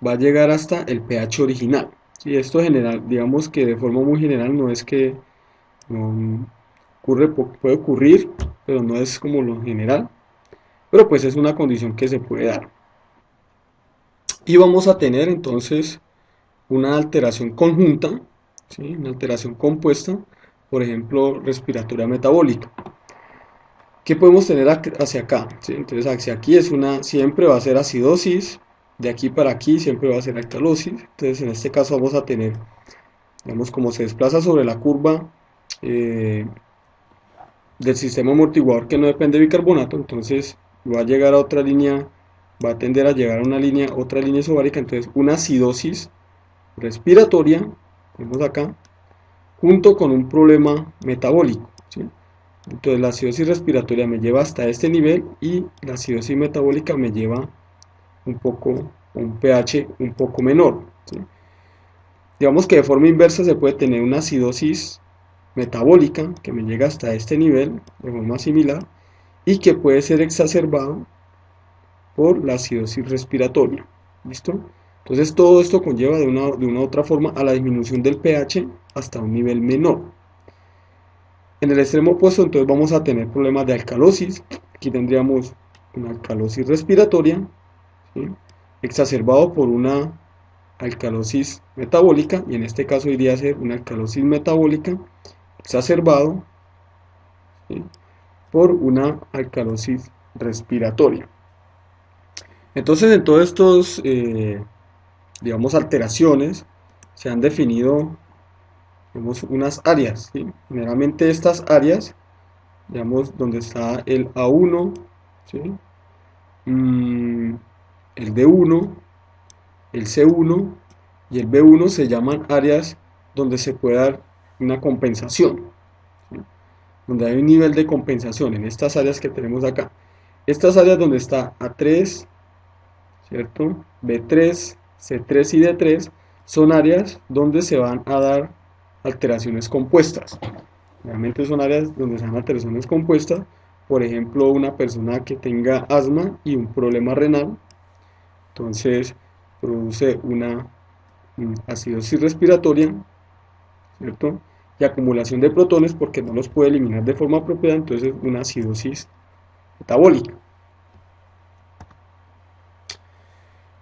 A: va a llegar hasta el pH original. Y esto general, digamos que de forma muy general no es que no ocurre, puede ocurrir, pero no es como lo general. Pero pues es una condición que se puede dar. Y vamos a tener entonces una alteración conjunta, ¿sí? Una alteración compuesta, por ejemplo, respiratoria metabólica. ¿Qué podemos tener hacia acá? ¿Sí? Entonces hacia aquí es una, siempre va a ser acidosis, de aquí para aquí siempre va a ser alcalosis. Entonces en este caso vamos a tener, digamos, como se desplaza sobre la curva eh, del sistema amortiguador que no depende de bicarbonato, entonces va a llegar a otra línea, va a tender a llegar a una línea, otra línea isobárica, entonces una acidosis respiratoria, vemos acá, junto con un problema metabólico, ¿sí? Entonces la acidosis respiratoria me lleva hasta este nivel y la acidosis metabólica me lleva un poco, un pH un poco menor, ¿sí? Digamos que de forma inversa se puede tener una acidosis metabólica que me llega hasta este nivel de forma similar y que puede ser exacerbado por la acidosis respiratoria. ¿Listo? Entonces todo esto conlleva de una u otra forma a la disminución del pH hasta un nivel menor. En el extremo opuesto entonces vamos a tener problemas de alcalosis. Aquí tendríamos una alcalosis respiratoria, ¿sí? Exacerbado por una alcalosis metabólica, y en este caso iría a ser una alcalosis metabólica exacerbado, ¿sí? Por una alcalosis respiratoria. Entonces en todos estos, digamos, alteraciones se han definido, digamos, unas áreas, ¿sí? Generalmente estas áreas, digamos, donde está el A1, ¿sí? Mm, el D1, el C1 y el B1 se llaman áreas donde se puede dar una compensación, ¿sí? Donde hay un nivel de compensación en estas áreas que tenemos acá. Estas áreas donde está A3, ¿cierto? B3, C3 y D3 son áreas donde se van a dar alteraciones compuestas. Realmente son áreas donde se dan alteraciones compuestas. Por ejemplo, una persona que tenga asma y un problema renal, entonces produce una acidosis respiratoria, ¿cierto? Y acumulación de protones porque no los puede eliminar de forma apropiada, entonces una acidosis metabólica.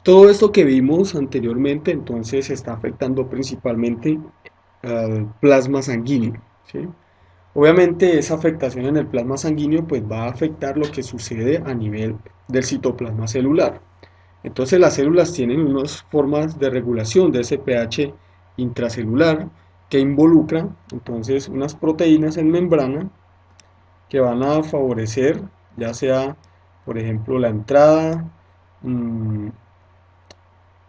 A: Todo esto que vimos anteriormente entonces está afectando principalmente al plasma sanguíneo, ¿sí? Obviamente esa afectación en el plasma sanguíneo pues va a afectar lo que sucede a nivel del citoplasma celular. Entonces las células tienen unas formas de regulación de ese pH intracelular que involucran entonces unas proteínas en membrana que van a favorecer ya sea por ejemplo la entrada mmm,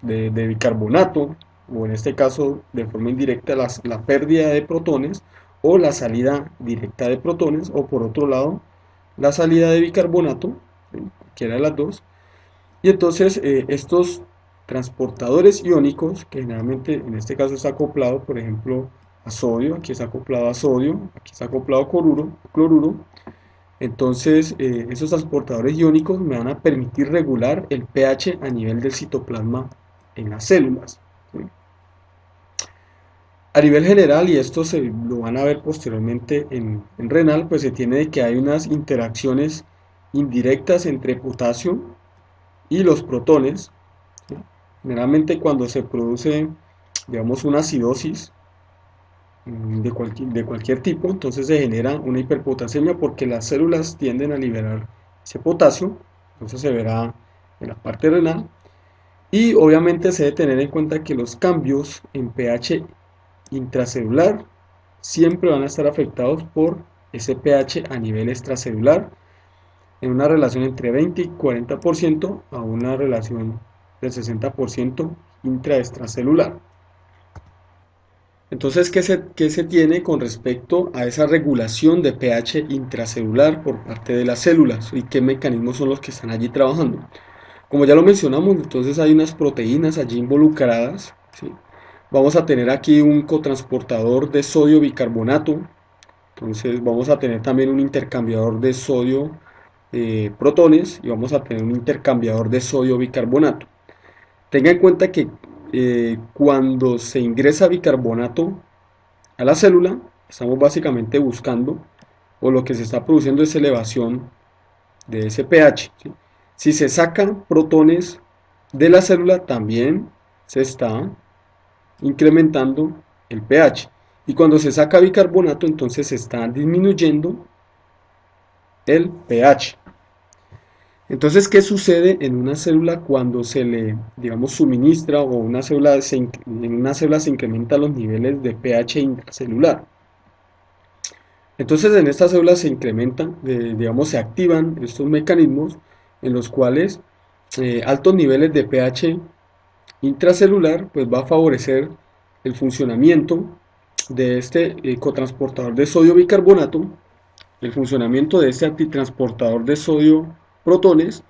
A: de bicarbonato, o en este caso de forma indirecta la pérdida de protones, o la salida directa de protones, o por otro lado la salida de bicarbonato, ¿sí? Cualquiera de las dos. Y entonces estos transportadores iónicos, que generalmente en este caso está acoplado, por ejemplo, a sodio, aquí está acoplado a sodio, aquí está acoplado a cloruro, entonces esos transportadores iónicos me van a permitir regular el pH a nivel del citoplasma en las células, ¿sí? A nivel general, y esto se lo van a ver posteriormente en renal, pues se tiene de que hay unas interacciones indirectas entre potasio y los protones, ¿sí? Generalmente cuando se produce, digamos, una acidosis de cualquier tipo, entonces se genera una hiperpotasemia porque las células tienden a liberar ese potasio, entonces se verá en la parte renal. Y obviamente se debe tener en cuenta que los cambios en pH intracelular siempre van a estar afectados por ese pH a nivel extracelular en una relación entre 20 y 40% a una relación del 60% intraextracelular. Entonces, qué se tiene con respecto a esa regulación de pH intracelular por parte de las células y qué mecanismos son los que están allí trabajando? Como ya lo mencionamos, entonces hay unas proteínas allí involucradas, ¿sí? Vamos a tener aquí un cotransportador de sodio bicarbonato, entonces vamos a tener también un intercambiador de sodio protones y vamos a tener un intercambiador de sodio bicarbonato. Tenga en cuenta que cuando se ingresa bicarbonato a la célula, estamos básicamente buscando, o lo que se está produciendo es elevación de ese pH, ¿sí? Si se sacan protones de la célula, también se está incrementando el pH. Y cuando se saca bicarbonato, entonces se está disminuyendo el pH. Entonces, ¿qué sucede en una célula cuando se le, digamos, suministra o en una célula se incrementan los niveles de pH intracelular? Entonces, en esta célula se incrementan, digamos, se activan estos mecanismos en los cuales altos niveles de pH intracelular pues va a favorecer el funcionamiento de este cotransportador de sodio bicarbonato, el funcionamiento de este antitransportador de sodio protones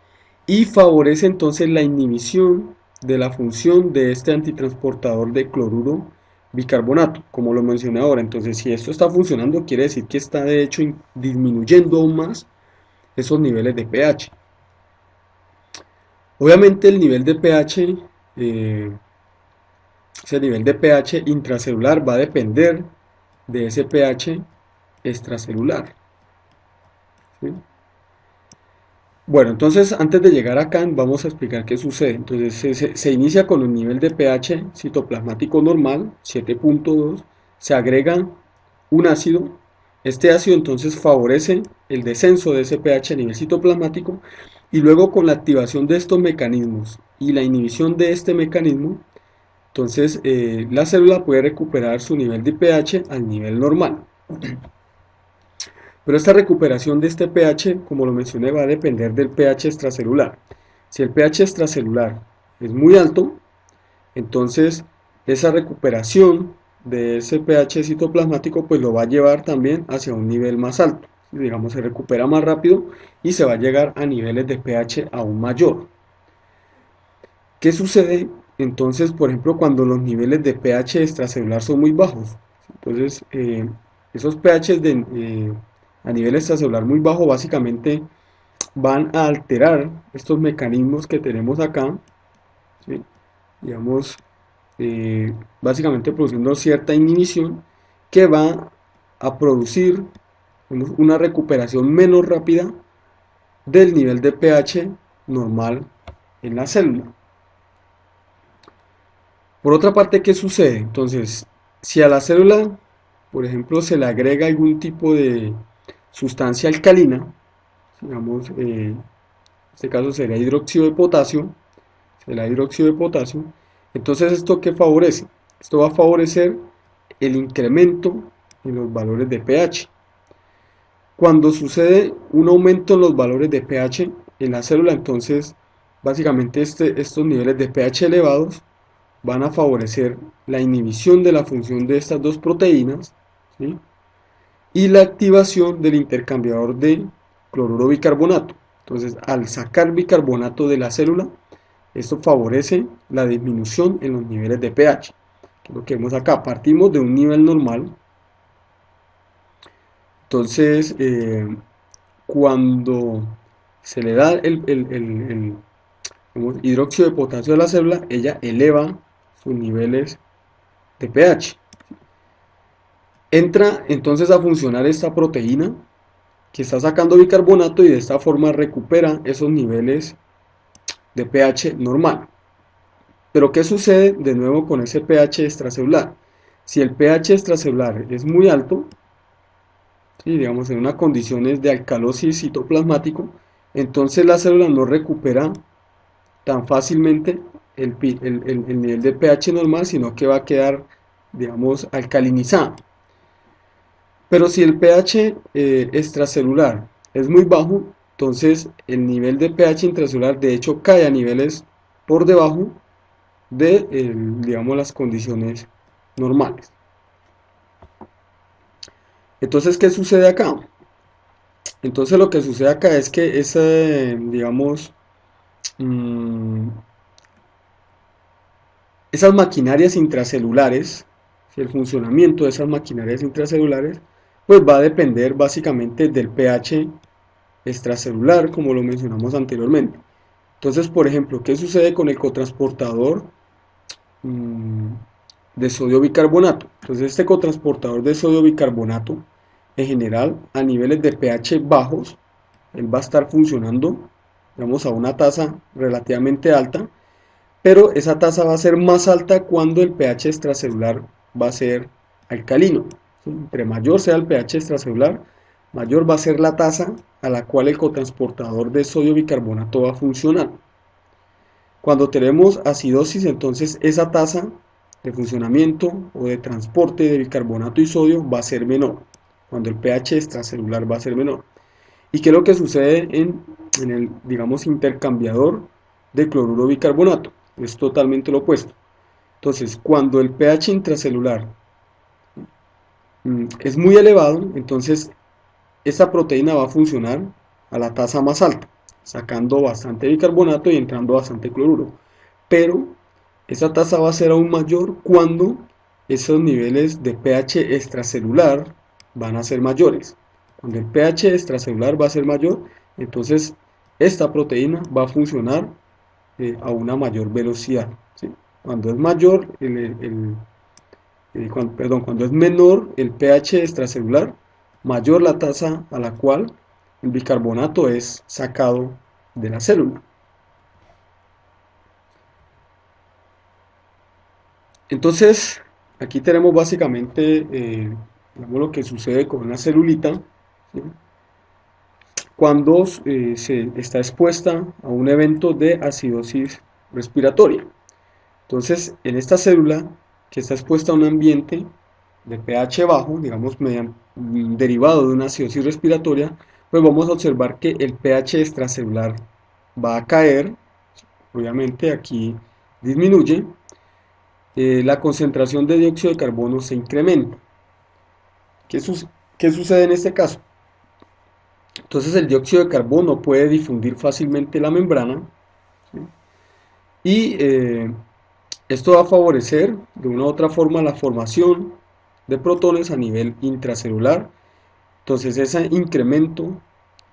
A: y favorece entonces la inhibición de la función de este antitransportador de cloruro bicarbonato, como lo mencioné ahora. Entonces, si esto está funcionando, quiere decir que está de hecho disminuyendo aún más esos niveles de pH. Obviamente el nivel de pH, ese nivel de pH intracelular va a depender de ese pH extracelular, ¿sí? Bueno, entonces antes de llegar acá vamos a explicar qué sucede. Entonces se inicia con un nivel de pH citoplasmático normal, 7.2, se agrega un ácido. Este ácido entonces favorece el descenso de ese pH a nivel citoplasmático y luego con la activación de estos mecanismos y la inhibición de este mecanismo, entonces la célula puede recuperar su nivel de pH al nivel normal. Pero esta recuperación de este pH, como lo mencioné, va a depender del pH extracelular. Si el pH extracelular es muy alto, entonces esa recuperación de ese pH citoplasmático pues lo va a llevar también hacia un nivel más alto. Digamos, se recupera más rápido y se va a llegar a niveles de pH aún mayor. ¿Qué sucede entonces, por ejemplo, cuando los niveles de pH extracelular son muy bajos? Entonces, esos pH a nivel extracelular muy bajo básicamente van a alterar estos mecanismos que tenemos acá, ¿sí? Digamos, básicamente produciendo cierta inhibición que va a producir una recuperación menos rápida del nivel de pH normal en la célula. Por otra parte, ¿qué sucede? Entonces, si a la célula, por ejemplo, se le agrega algún tipo de sustancia alcalina, digamos, en este caso sería hidróxido de potasio, entonces ¿esto qué favorece? Esto va a favorecer el incremento en los valores de pH. Cuando sucede un aumento en los valores de pH en la célula, entonces básicamente estos niveles de pH elevados van a favorecer la inhibición de la función de estas dos proteínas, ¿sí? Y la activación del intercambiador de cloruro bicarbonato. Entonces, al sacar bicarbonato de la célula, esto favorece la disminución en los niveles de pH, que es lo que vemos acá. Partimos de un nivel normal. Entonces, cuando se le da el hidróxido de potasio a la célula, ella eleva sus niveles de pH. Entra entonces a funcionar esta proteína que está sacando bicarbonato y de esta forma recupera esos niveles de pH normal. Pero ¿qué sucede de nuevo con ese pH extracelular? Si el pH extracelular es muy alto, ¿sí? Digamos en unas condiciones de alcalosis citoplasmático, entonces la célula no recupera tan fácilmente el nivel de pH normal, sino que va a quedar, digamos, alcalinizada. Pero si el pH extracelular es muy bajo, entonces el nivel de pH intracelular de hecho cae a niveles por debajo de, digamos, las condiciones normales. Entonces, ¿qué sucede acá? Entonces lo que sucede acá es que ese, digamos, mm, esas maquinarias intracelulares, si el funcionamiento de esas maquinarias intracelulares, pues va a depender básicamente del pH extracelular, como lo mencionamos anteriormente. Entonces, por ejemplo, ¿qué sucede con el cotransportador mm, de sodio bicarbonato? Entonces, este cotransportador de sodio bicarbonato, en general, a niveles de pH bajos, él va a estar funcionando, digamos, a una tasa relativamente alta, pero esa tasa va a ser más alta cuando el pH extracelular va a ser alcalino. ¿Sí? Entre mayor sea el pH extracelular, mayor va a ser la tasa a la cual el cotransportador de sodio bicarbonato va a funcionar. Cuando tenemos acidosis, entonces esa tasa de funcionamiento o de transporte de bicarbonato y sodio va a ser menor, cuando el pH extracelular va a ser menor. ¿Y qué es lo que sucede en el, digamos, intercambiador de cloruro bicarbonato? Es totalmente lo opuesto. Entonces, cuando el pH intracelular es muy elevado, entonces esta proteína va a funcionar a la tasa más alta, sacando bastante bicarbonato y entrando bastante cloruro. Pero esa tasa va a ser aún mayor cuando esos niveles de pH extracelular van a ser mayores. Cuando el pH extracelular va a ser mayor, entonces esta proteína va a funcionar a una mayor velocidad. ¿Sí? Cuando es mayor, cuando es menor el pH extracelular, mayor la tasa a la cual el bicarbonato es sacado de la célula. Entonces, aquí tenemos básicamente digamos, lo que sucede con una celulita, ¿sí? Cuando se está expuesta a un evento de acidosis respiratoria. Entonces, en esta célula que está expuesta a un ambiente de pH bajo, digamos, derivado de una acidosis respiratoria, pues vamos a observar que el pH extracelular va a caer, obviamente aquí disminuye, la concentración de dióxido de carbono se incrementa. ¿Qué, qué sucede en este caso? Entonces el dióxido de carbono puede difundir fácilmente la membrana, ¿sí? Y esto va a favorecer de una u otra forma la formación de protones a nivel intracelular. Entonces ese incremento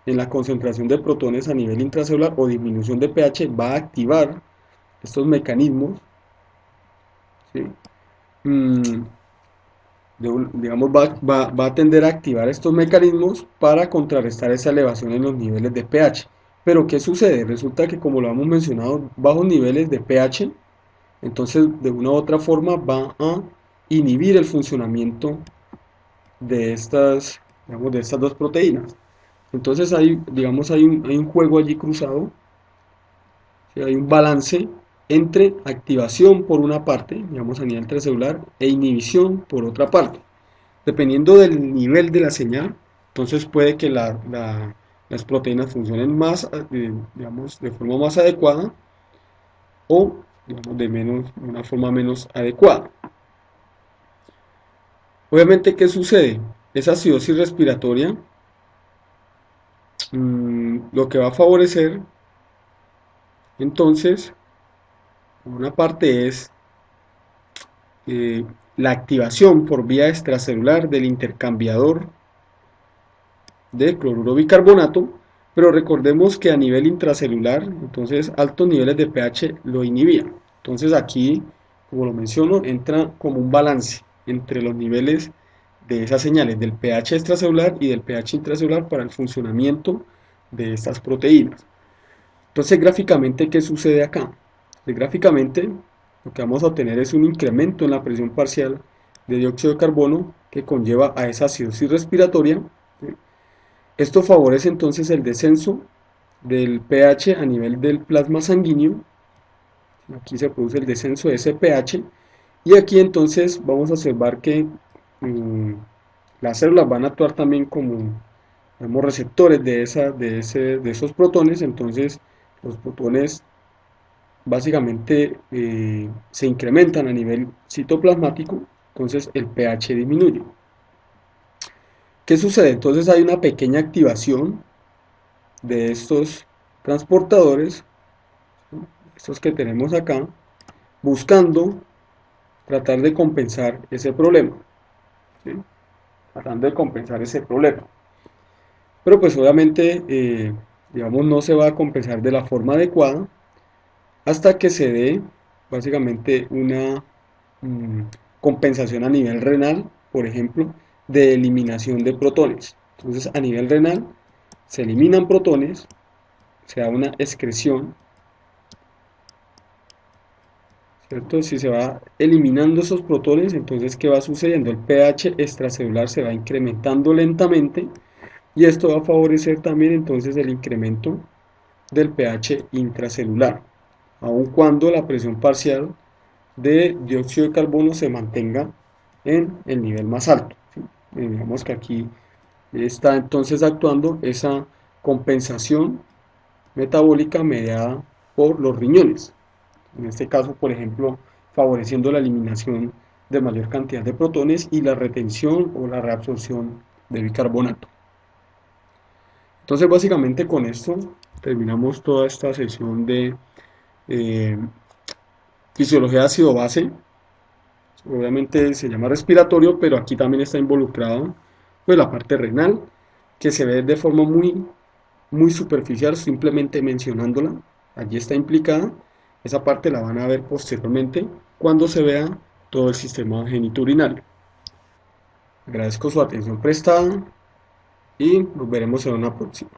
A: en la concentración de protones a nivel intracelular o disminución de pH va a activar estos mecanismos, ¿sí? Mm, digamos, va a tender a activar estos mecanismos para contrarrestar esa elevación en los niveles de pH. Pero ¿qué sucede? Resulta que, como lo hemos mencionado, bajos niveles de pH, entonces de una u otra forma va a inhibir el funcionamiento de estas, digamos, de estas dos proteínas. Entonces hay, digamos, hay un juego allí cruzado, ¿sí? Hay un balance entre activación por una parte, digamos a nivel intracelular, e inhibición por otra parte. Dependiendo del nivel de la señal, entonces puede que las proteínas funcionen más, digamos, de forma más adecuada o digamos, de una forma menos adecuada. Obviamente, ¿qué sucede? Esa acidosis respiratoria lo que va a favorecer entonces, por una parte es eh, la activación por vía extracelular del intercambiador de cloruro bicarbonato, pero recordemos que a nivel intracelular, entonces altos niveles de pH lo inhibían. Entonces aquí, como lo menciono, entra como un balance entre los niveles de esas señales del pH extracelular y del pH intracelular para el funcionamiento de estas proteínas. Entonces gráficamente, ¿qué sucede acá? Gráficamente lo que vamos a obtener es un incremento en la presión parcial de dióxido de carbono que conlleva a esa acidosis respiratoria, ¿sí? Esto favorece entonces el descenso del pH a nivel del plasma sanguíneo. Aquí se produce el descenso de ese pH y aquí entonces vamos a observar que las células van a actuar también como, digamos, receptores de esos protones. Entonces los protones básicamente se incrementan a nivel citoplasmático, entonces el pH disminuye. ¿Qué sucede? Entonces hay una pequeña activación de estos transportadores estos que tenemos acá, buscando tratar de compensar ese problema, ¿sí? Tratando de compensar ese problema. Pero pues obviamente, digamos, no se va a compensar de la forma adecuada hasta que se dé básicamente una mm, compensación a nivel renal, por ejemplo, de eliminación de protones. Entonces, a nivel renal se eliminan protones, se da una excreción, ¿cierto? Si se va eliminando esos protones, entonces, ¿qué va sucediendo? El pH extracelular se va incrementando lentamente y esto va a favorecer también entonces el incremento del pH intracelular, aun cuando la presión parcial de dióxido de carbono se mantenga en el nivel más alto, ¿sí? Digamos que aquí está entonces actuando esa compensación metabólica mediada por los riñones. En este caso, por ejemplo, favoreciendo la eliminación de mayor cantidad de protones y la retención o la reabsorción de bicarbonato. Entonces, básicamente con esto terminamos toda esta sesión de eh, fisiología de ácido base. Obviamente se llama respiratorio, pero aquí también está involucrado pues la parte renal, que se ve de forma muy superficial, simplemente mencionándola. Allí está implicada. Esa parte la van a ver posteriormente cuando se vea todo el sistema genitourinario. Agradezco su atención prestada y nos veremos en una próxima.